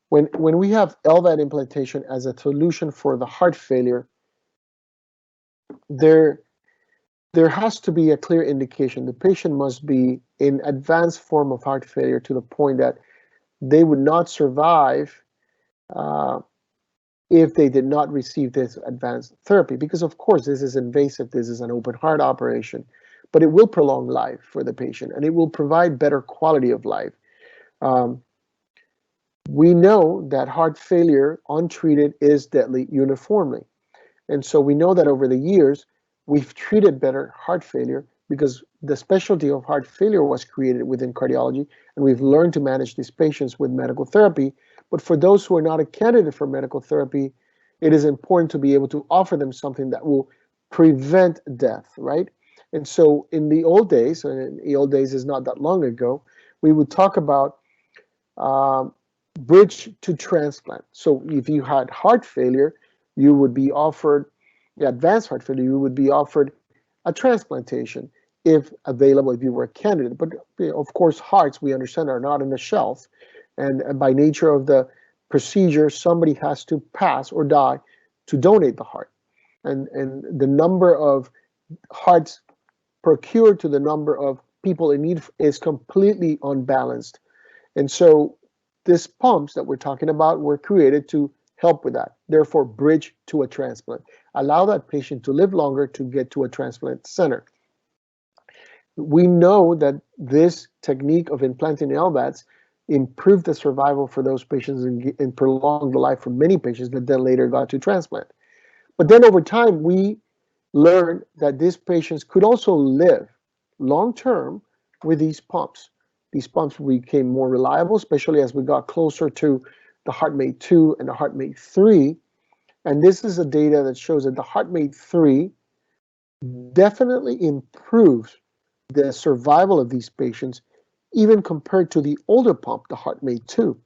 When we have Lvad implantation as a solution for the heart failure, there has to be a clear indication. The patient must be in advanced form of heart failure to the point that they would not survive if they did not receive this advanced therapy, because of course this is invasive, this is an open heart operation, but it will prolong life for the patient and it will provide better quality of life. We know that heart failure untreated is deadly uniformly. And so we know that over the years, we've treated better heart failure because the specialty of heart failure was created within cardiology, and we've learned to manage these patients with medical therapy. But for those who are not a candidate for medical therapy, it is important to be able to offer them something that will prevent death, right? And so in the old days, and the old days is not that long ago, we would talk about bridge to transplant. So if you had heart failure, you would be offered, advanced heart failure, you would be offered a transplantation if available, if you were a candidate. But of course, hearts, we understand, are not on the shelf. And by nature of the procedure, somebody has to pass or die to donate the heart. And the number of hearts procured to the number of people in need is completely unbalanced. And so these pumps that we're talking about were created to help with that. Therefore, bridge to a transplant. Allow that patient to live longer to get to a transplant center. We know that this technique of implanting LVADs improved the survival for those patients and prolonged the life for many patients that then later got to transplant. But then over time, we learned that these patients could also live long-term with these pumps. These pumps became more reliable, especially as we got closer to the Heartmate 2 and the Heartmate 3. And this is the data that shows that the Heartmate 3 definitely improves the survival of these patients, even compared to the older pump, the Heartmate 2.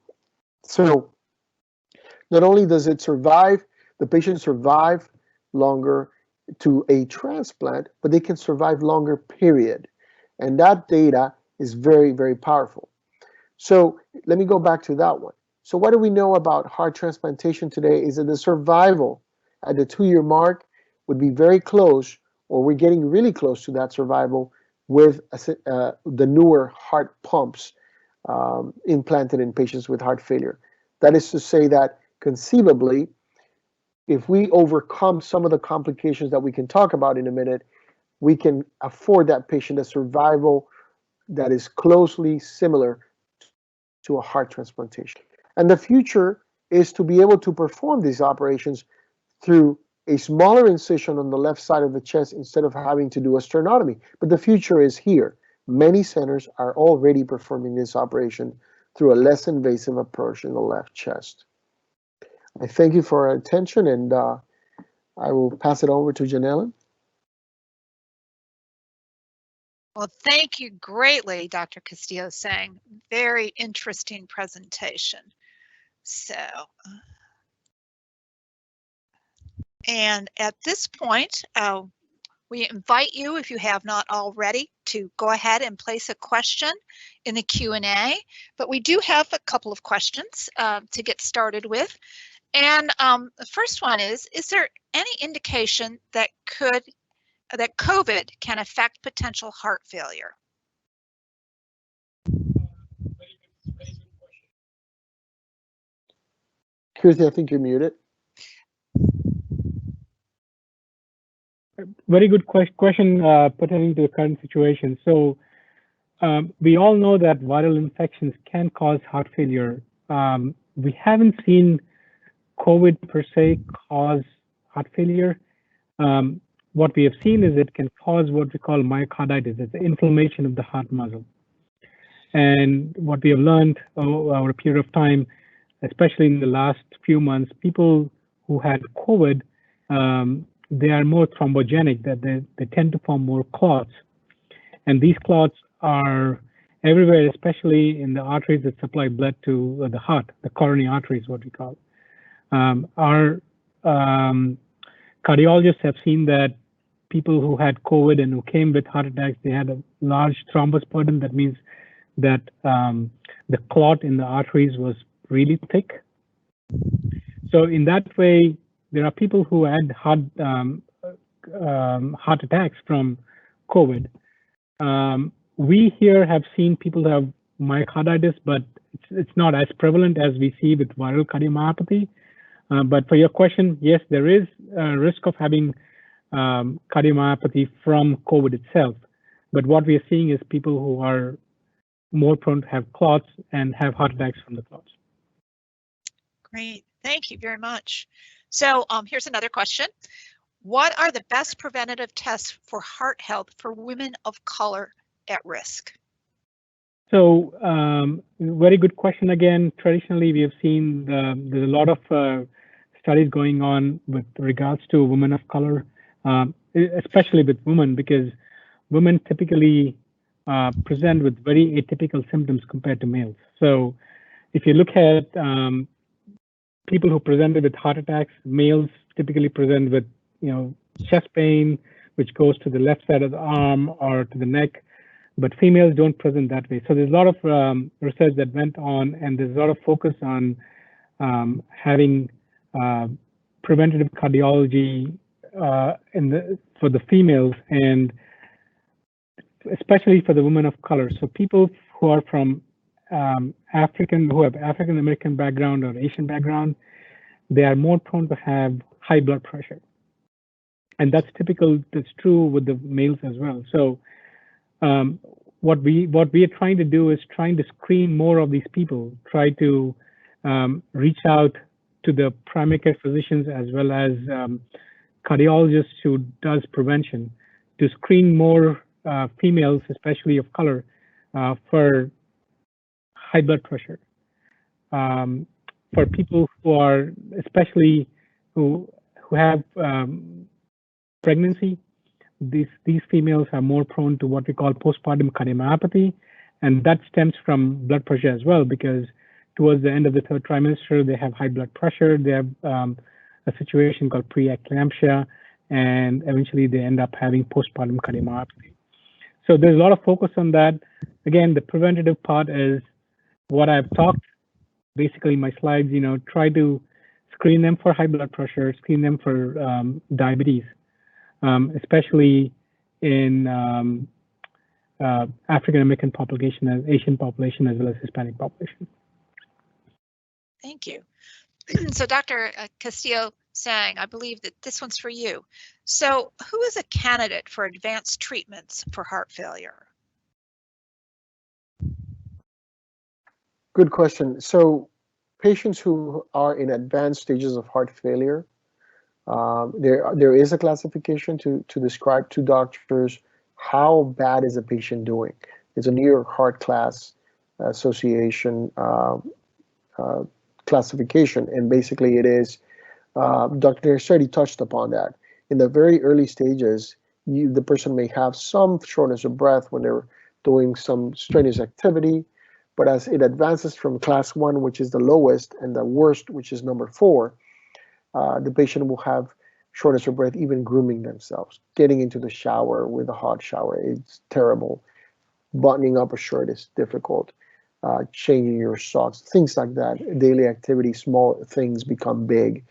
So not only does it survive, the patient survive longer to a transplant, but they can survive longer, period. And that data is very, very powerful. So let me go back to that one. So what do we know about heart transplantation today is that the survival at the 2-year mark would be very close, or we're getting really close to that survival with the newer heart pumps implanted in patients with heart failure. That is to say that conceivably, if we overcome some of the complications that we can talk about in a minute, we can afford that patient a survival that is closely similar to a heart transplantation. And the future is to be able to perform these operations through a smaller incision on the left side of the chest instead of having to do a sternotomy. But the future is here. Many centers are already performing this operation through a less invasive approach in the left chest. I thank you for your attention, and I will pass it over to Janelle. Well, thank you greatly, Dr. Castillo-Sang. Very interesting presentation. So, and at this point, we invite you, if you have not already, to go ahead and place a question in the Q&A. But we do have a couple of questions to get started with. And the first one is there any indication that COVID can affect potential heart failure? Kierthy, I think you're muted. Very good question pertaining to the current situation. So we all know that viral infections can cause heart failure. We haven't seen COVID per se cause heart failure. What we have seen is it can cause what we call myocarditis. It's the inflammation of the heart muscle. And what we have learned over a period of time, especially in the last few months, people who had COVID, they are more thrombogenic, that they tend to form more clots. And these clots are everywhere, especially in the arteries that supply blood to the heart, the coronary arteries, what we call. Our cardiologists have seen that people who had COVID and who came with heart attacks, they had a large thrombus burden. That means that the clot in the arteries was really thick. So in that way, there are people who had heart attacks from COVID. We here have seen people who have myocarditis, but it's not as prevalent as we see with viral cardiomyopathy. But for your question, yes, there is a risk of having cardiomyopathy from COVID itself. But what we are seeing is people who are more prone to have clots and have heart attacks from the clots. Great, thank you very much. So here's another question. What are the best preventative tests for heart health for women of color at risk? So very good question again. Traditionally, we have seen there's a lot of studies going on with regards to women of color, especially with women, because women typically present with very atypical symptoms compared to males. So if you look at people who presented with heart attacks, males typically present with, chest pain, which goes to the left side of the arm or to the neck, but females don't present that way. So there's a lot of research that went on, and there's a lot of focus on having preventative cardiology for the females, and especially for the women of color. So people who are from who have African American background or Asian background, they are more prone to have high blood pressure. And that's typical, that's true with the males as well. So what we are trying to do is trying to screen more of these people, try to reach out to the primary care physicians as well as cardiologists who does prevention, to screen more females, especially of color, for high blood pressure. for people who are, especially who have pregnancy, these females are more prone to what we call postpartum cardiomyopathy, and that stems from blood pressure as well, because towards the end of the third trimester, they have high blood pressure, they have a situation called preeclampsia, and eventually they end up having postpartum cardiomyopathy. So there's a lot of focus on that. Again, the preventative part is what I've talked, basically my slides, try to screen them for high blood pressure, screen them for diabetes, especially in African American population, Asian population, as well as Hispanic population. Thank you. So Dr. Castillo-Sang, I believe that this one's for you. So who is a candidate for advanced treatments for heart failure? Good question. So patients who are in advanced stages of heart failure, there is a classification to describe to doctors how bad is a patient doing. It's a New York Heart Class Association classification, and basically it is, Dr. Narcetti touched upon that. In the very early stages, the person may have some shortness of breath when they're doing some strenuous activity, but as it advances from class 1, which is the lowest, and the worst, which is number 4, the patient will have shortness of breath even grooming themselves, getting into the shower with a hot shower. It's terrible. Buttoning up a shirt is difficult. Changing your socks, things like that. Daily activity, small things become big.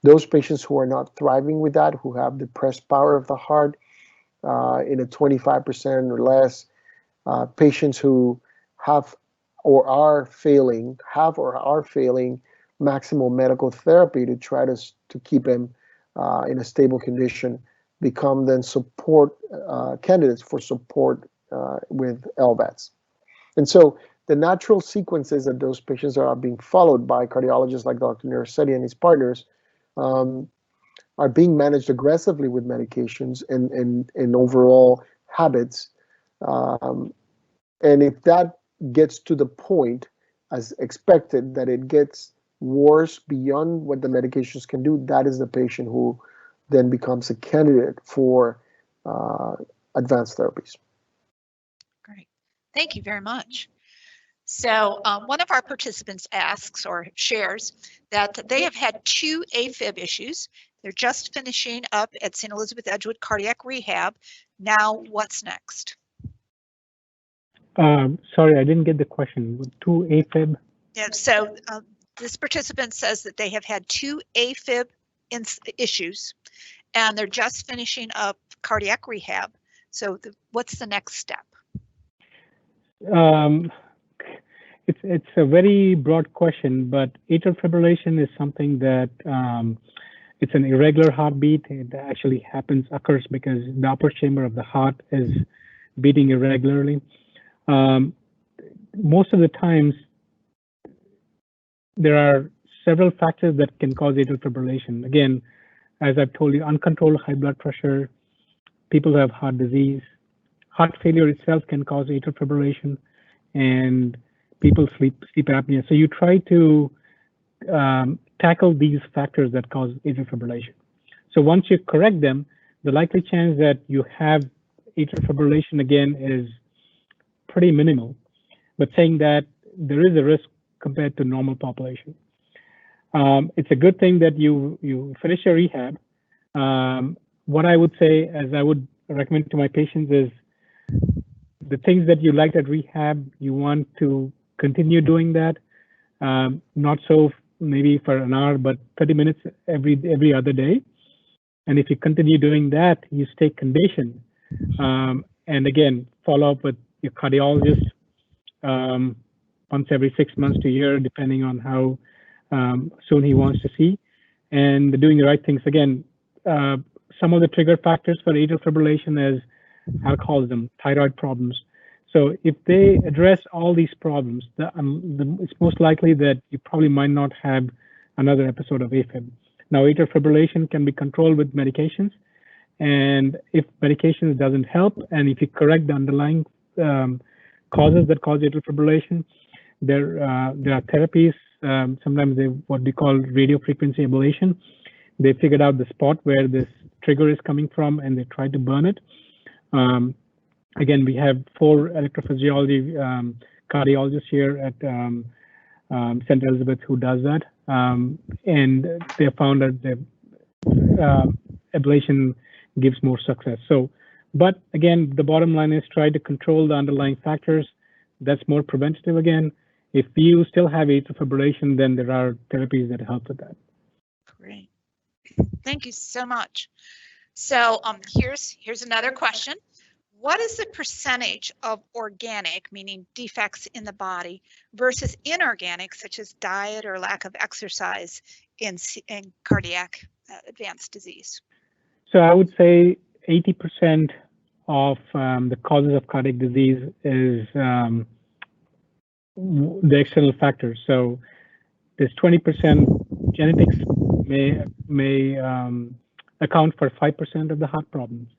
Those patients who are not thriving with that, who have depressed power of the heart in a 25% or less, patients who have or are failing maximal medical therapy to try to keep them in a stable condition, become then support candidates for support with LVADs. And so the natural sequence is that those patients are being followed by cardiologists like Dr. Narcetti and his partners, are being managed aggressively with medications and overall habits. And if that gets to the point, as expected, that it gets worse beyond what the medications can do, that is the patient who then becomes a candidate for advanced therapies. Great. Thank you very much. So one of our participants asks or shares that they have had 2 AFib issues. They're just finishing up at St. Elizabeth Edgewood Cardiac Rehab. Now, what's next? Sorry, I didn't get the question. 2 AFib? Yeah, so this participant says that they have had 2 AFib issues, and they're just finishing up cardiac rehab. So what's the next step? It's a very broad question, but atrial fibrillation is something that it's an irregular heartbeat. It actually occurs because the upper chamber of the heart is beating irregularly. Most of the times, there are several factors that can cause atrial fibrillation. Again, as I've told you, uncontrolled high blood pressure, people who have heart disease, heart failure itself can cause atrial fibrillation, and people sleep apnea. So you try to tackle these factors that cause atrial fibrillation. So once you correct them, the likely chance that you have atrial fibrillation again is pretty minimal. But saying that, there is a risk compared to normal population. It's a good thing that you finish your rehab. What I would say, as I would recommend to my patients, is the things that you liked at rehab, you want to continue doing that. Not so maybe for an hour, but 30 minutes every other day. And if you continue doing that, you stay conditioned. And again, follow up with your cardiologist once every 6 months to a year, depending on how soon he wants to see, and doing the right things. Again, some of the trigger factors for atrial fibrillation is alcoholism, thyroid problems. So if they address all these problems, it's most likely that you probably might not have another episode of AFib. Now, atrial fibrillation can be controlled with medications, and if medications doesn't help, and if you correct the underlying causes that cause atrial fibrillation, there are therapies sometimes what we call radio frequency ablation. They figured out the spot where this trigger is coming from, and they try to burn it. Again, we have 4 electrophysiology cardiologists here at St. Elizabeth who does that, and they found that the ablation gives more success. So, but again, the bottom line is try to control the underlying factors. That's more preventative again. If you still have atrial fibrillation, then there are therapies that help with that. Great. Thank you so much. So here's another question. What is the percentage of organic, meaning defects in the body, versus inorganic, such as diet or lack of exercise in cardiac advanced disease? So I would say 80% of the causes of cardiac disease is the external factors. So there's 20% genetics may account for 5% of the heart problems.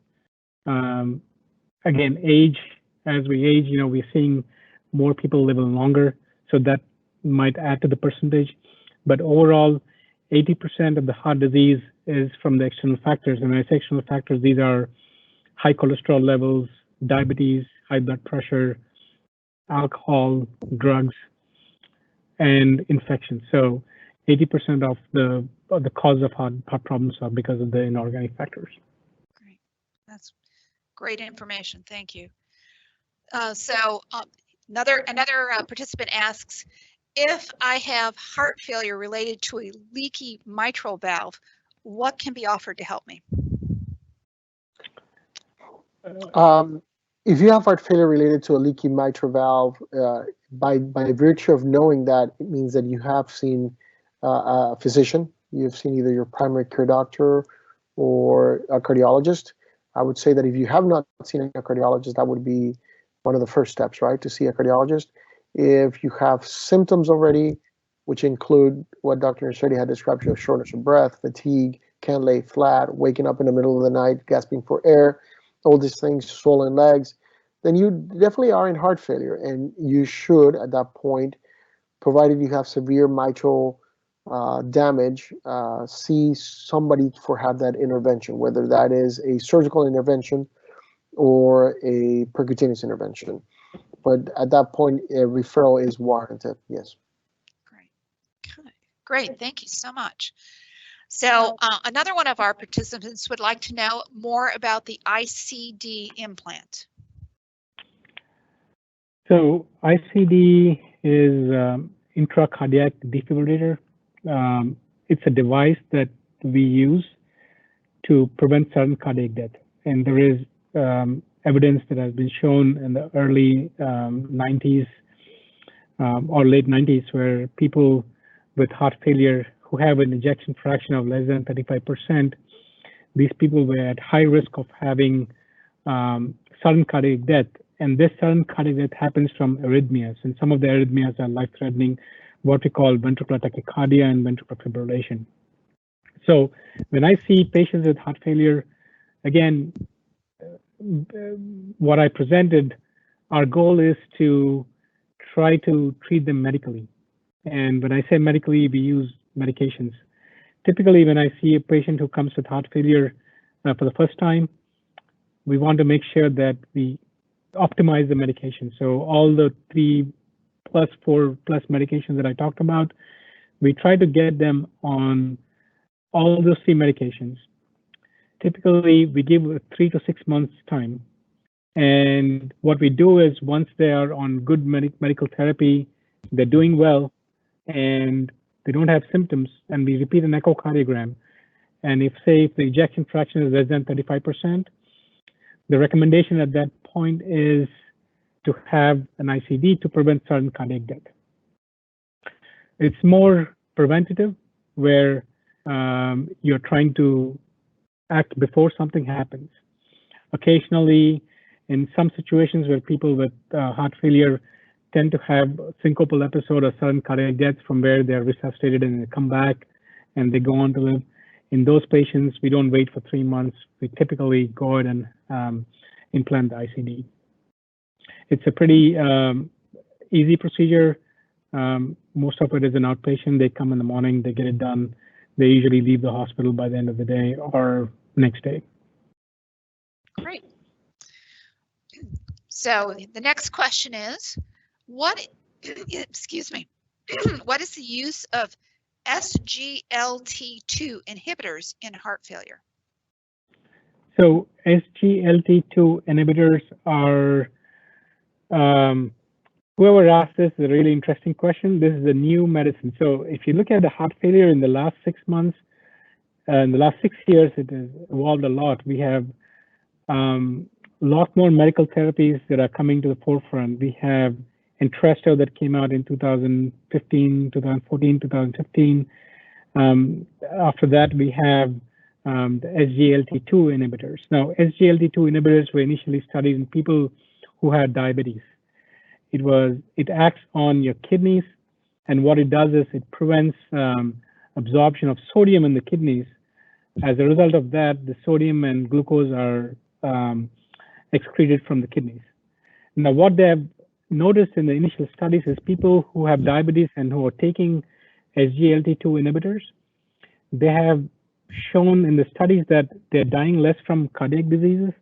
Again, age, as we age, we're seeing more people living longer, so that might add to the percentage. But overall, 80% of the heart disease is from the external factors. And when I say external factors, these are high cholesterol levels, diabetes, high blood pressure, alcohol, drugs, and infection. So 80% of the cause of heart problems are because of the inorganic factors. Great. That's great information. Thank you. Another participant asks, if I have heart failure related to a leaky mitral valve, what can be offered to help me? If you have heart failure related to a leaky mitral valve, by virtue of knowing that, it means that you have seen a physician. You've seen either your primary care doctor or a cardiologist. I would say that if you have not seen a cardiologist, that would be one of the first steps, right, to see a cardiologist. If you have symptoms already, which include what Dr. Narcetti had described, shortness of breath, fatigue, can't lay flat, waking up in the middle of the night, gasping for air, all these things, swollen legs, then you definitely are in heart failure. And you should, at that point, provided you have severe mitral damage, see somebody for have that intervention, whether that is a surgical intervention or a percutaneous intervention. But at that point, a referral is warranted, yes. Great, thank you so much. So another one of our participants would like to know more about the Icd implant. So Icd is intracardiac defibrillator. It's a device that we use to prevent sudden cardiac death. And there is evidence that has been shown in the early 90s or late 90s where people with heart failure who have an ejection fraction of less than 35%, these people were at high risk of having sudden cardiac death. And this sudden cardiac death happens from arrhythmias. And some of the arrhythmias are life-threatening, what we call ventricular tachycardia and ventricular fibrillation. So when I see patients with heart failure, again, what I presented, our goal is to try to treat them medically. And when I say medically, we use medications. Typically, when I see a patient who comes with heart failure for the first time, we want to make sure that we optimize the medication. So all the 3+, 4+ medications that I talked about, we try to get them on all those 3 medications. Typically, we give 3 to 6 months time. And what we do is once they are on good medical therapy, they're doing well, and they don't have symptoms, and we repeat an echocardiogram. And if the ejection fraction is less than 35%, the recommendation at that point is to have an Icd to prevent sudden cardiac death. It's more preventative, where you're trying to act before something happens. Occasionally, in some situations where people with heart failure tend to have syncopal episode or sudden cardiac death from where they're resuscitated and they come back and they go on to live. In those patients, we don't wait for 3 months. We typically go ahead and implant the Icd. It's a pretty easy procedure. Most of it is an outpatient. They come in the morning, they get it done. They usually leave the hospital by the end of the day or next day. Great. So the next question is, excuse me, what is the use of Sglt2 inhibitors in heart failure? So Sglt2 inhibitors are, whoever asked this is a really interesting question. This is a new medicine. So if you look at the heart failure in the last 6 months, in the last 6 years, it has evolved a lot. We have a lot more medical therapies that are coming to the forefront. We have Entresto that came out in 2015, 2014, 2015. After that, we have the Sglt2 inhibitors. Now, Sglt2 inhibitors were initially studied in people who had diabetes. It acts on your kidneys, and what it does is it prevents absorption of sodium in the kidneys. As a result of that, the sodium and glucose are excreted from the kidneys. Now, what they have noticed in the initial studies is people who have diabetes and who are taking Sglt2 inhibitors, they have shown in the studies that they're dying less from cardiac diseases.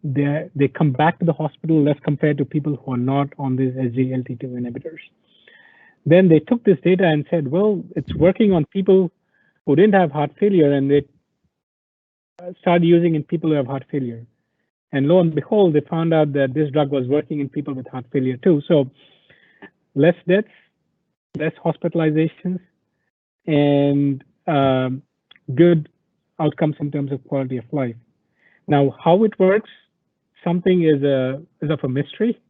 They come back to the hospital less compared to people who are not on these Sglt2 inhibitors. Then they took this data and said, well, it's working on people who didn't have heart failure, and they started using in people who have heart failure. And lo and behold, they found out that this drug was working in people with heart failure too. So less deaths, less hospitalizations, and good outcomes in terms of quality of life. Now, how it works, something is of a mystery.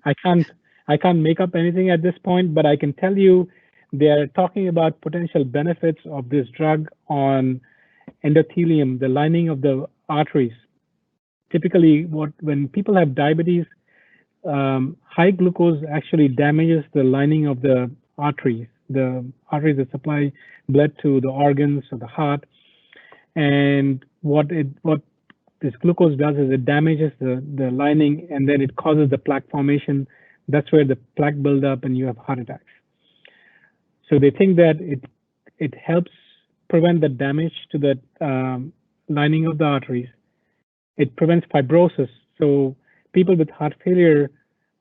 I can't make up anything at this point, but I can tell you they are talking about potential benefits of this drug on endothelium, the lining of the arteries. Typically, when people have diabetes, high glucose actually damages the lining of the arteries that supply blood to the organs of the heart. And what this glucose does is it damages the lining, and then it causes the plaque formation. That's where the plaque build up and you have heart attacks. So they think that it helps prevent the damage to the lining of the arteries. It prevents fibrosis. So people with heart failure,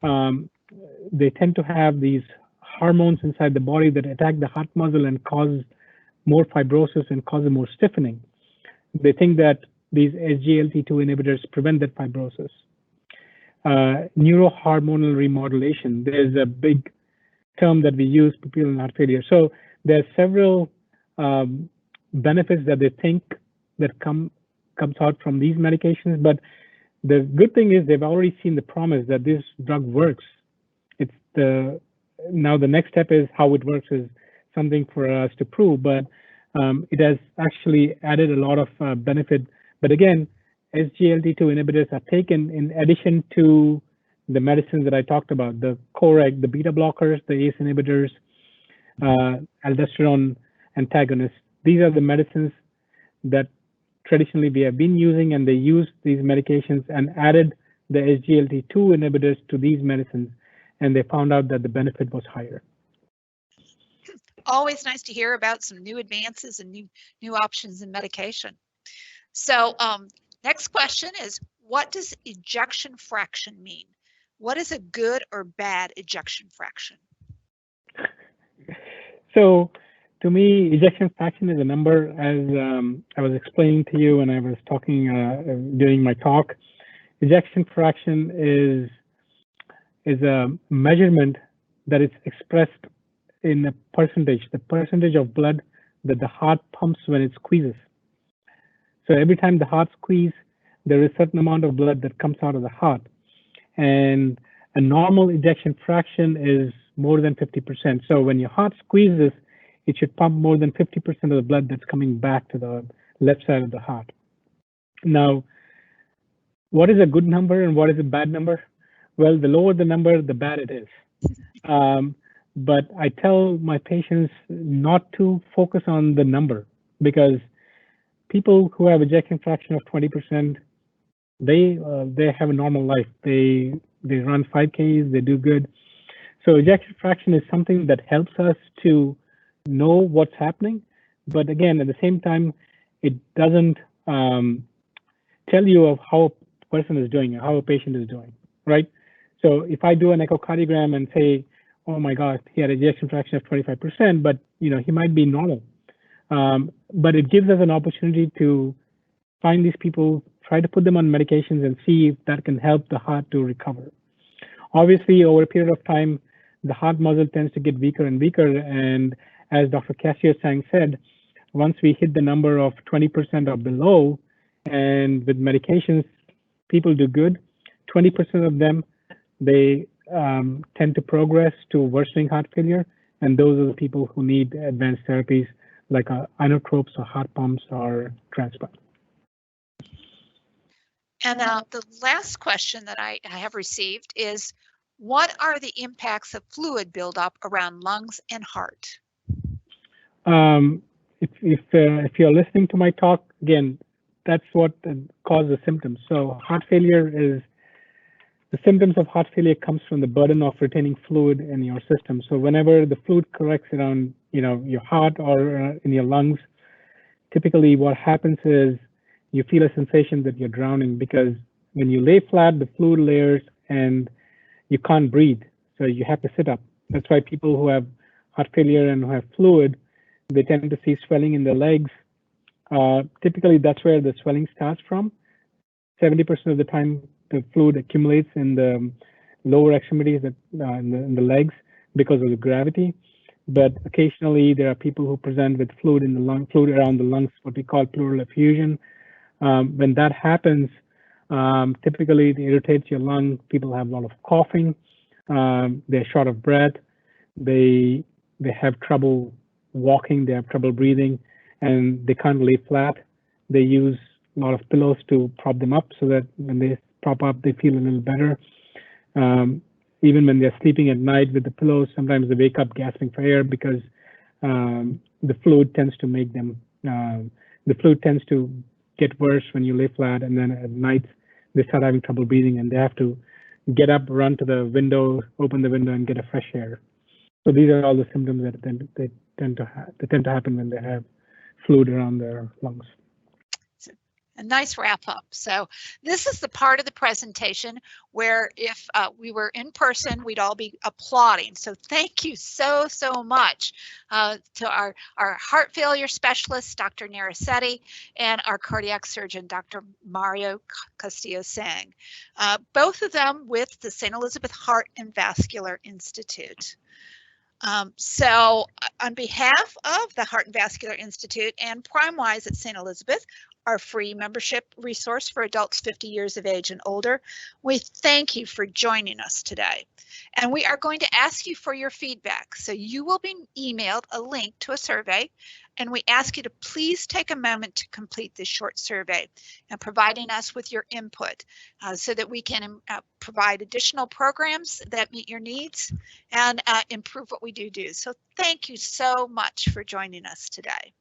they tend to have these hormones inside the body that attack the heart muscle and cause more fibrosis and cause more stiffening. They think that these Sglt2 inhibitors prevent that fibrosis. Neurohormonal remodulation, there's a big term that we use for people in heart failure. So there are several benefits that they think that comes out from these medications, but the good thing is they've already seen the promise that this drug works. Now the next step is how it works is something for us to prove, but it has actually added a lot of benefit. But again, Sglt2 inhibitors are taken in addition to the medicines that I talked about, the COREG, the beta blockers, the ACE inhibitors, aldosterone antagonists. These are the medicines that traditionally we have been using, and they used these medications and added the Sglt2 inhibitors to these medicines, and they found out that the benefit was higher. Always nice to hear about some new advances and new options in medication. So next question is, what does ejection fraction mean? What is a good or bad ejection fraction? So to me, ejection fraction is a number, as I was explaining to you when I was talking during my talk. Ejection fraction is a measurement that is expressed in a percentage, the percentage of blood that the heart pumps when it squeezes. So every time the heart squeezes, there is a certain amount of blood that comes out of the heart. And a normal ejection fraction is more than 50%. So when your heart squeezes, it should pump more than 50% of the blood that's coming back to the left side of the heart. Now, what is a good number and what is a bad number? Well, the lower the number, the bad it is. But I tell my patients not to focus on the number, because people who have ejection fraction of 20%, they have a normal life. They run 5Ks, they do good. So ejection fraction is something that helps us to know what's happening, but again, at the same time, it doesn't tell you of how a person is doing, how a patient is doing, right? So if I do an echocardiogram and say, oh my God, he had ejection fraction of 25%, but he might be normal. But it gives us an opportunity to find these people, try to put them on medications and see if that can help the heart to recover. Obviously, over a period of time, the heart muscle tends to get weaker and weaker. And as Dr. Cassius-Sang said, once we hit the number of 20% or below, and with medications, people do good. 20% of them, they tend to progress to worsening heart failure. And those are the people who need advanced therapies like inotropes or heart pumps or transplant. And the last question that I have received is, what are the impacts of fluid buildup around lungs and heart? If you're listening to my talk, again, that's what causes symptoms. So heart failure is, the symptoms of heart failure comes from the burden of retaining fluid in your system. So whenever the fluid collects around, your heart or in your lungs, typically what happens is you feel a sensation that you're drowning, because when you lay flat, the fluid layers and you can't breathe. So you have to sit up. That's why people who have heart failure and who have fluid, they tend to see swelling in their legs. Typically, that's where the swelling starts from. 70% of the time, the fluid accumulates in the lower extremities, in the legs, because of the gravity. But occasionally, there are people who present with fluid in the lung, fluid around the lungs, what we call pleural effusion. When that happens, typically it irritates your lung. People have a lot of coughing. They're short of breath. They have trouble walking. They have trouble breathing, and they can't lay flat. They use a lot of pillows to prop them up so that when they prop up, they feel a little better. Even when they're sleeping at night with the pillows, sometimes they wake up gasping for air because the fluid tends to make them, the fluid tends to get worse when you lay flat, and then at night they start having trouble breathing and they have to get up, run to the window, open the window and get a fresh air. So these are all the symptoms that they tend to happen when they have fluid around their lungs. A nice wrap up. So this is the part of the presentation where if we were in person, we'd all be applauding. So thank you so much to our heart failure specialist, Dr. Narcetti, and our cardiac surgeon, Dr. Mario Castillo-Sang, both of them with the St. Elizabeth Heart and Vascular Institute. So on behalf of the Heart and Vascular Institute and PrimeWise at St. Elizabeth, our free membership resource for adults 50 years of age and older, we thank you for joining us today. And we are going to ask you for your feedback. So you will be emailed a link to a survey, and we ask you to please take a moment to complete this short survey and providing us with your input so that we can provide additional programs that meet your needs and improve what we do. So thank you so much for joining us today.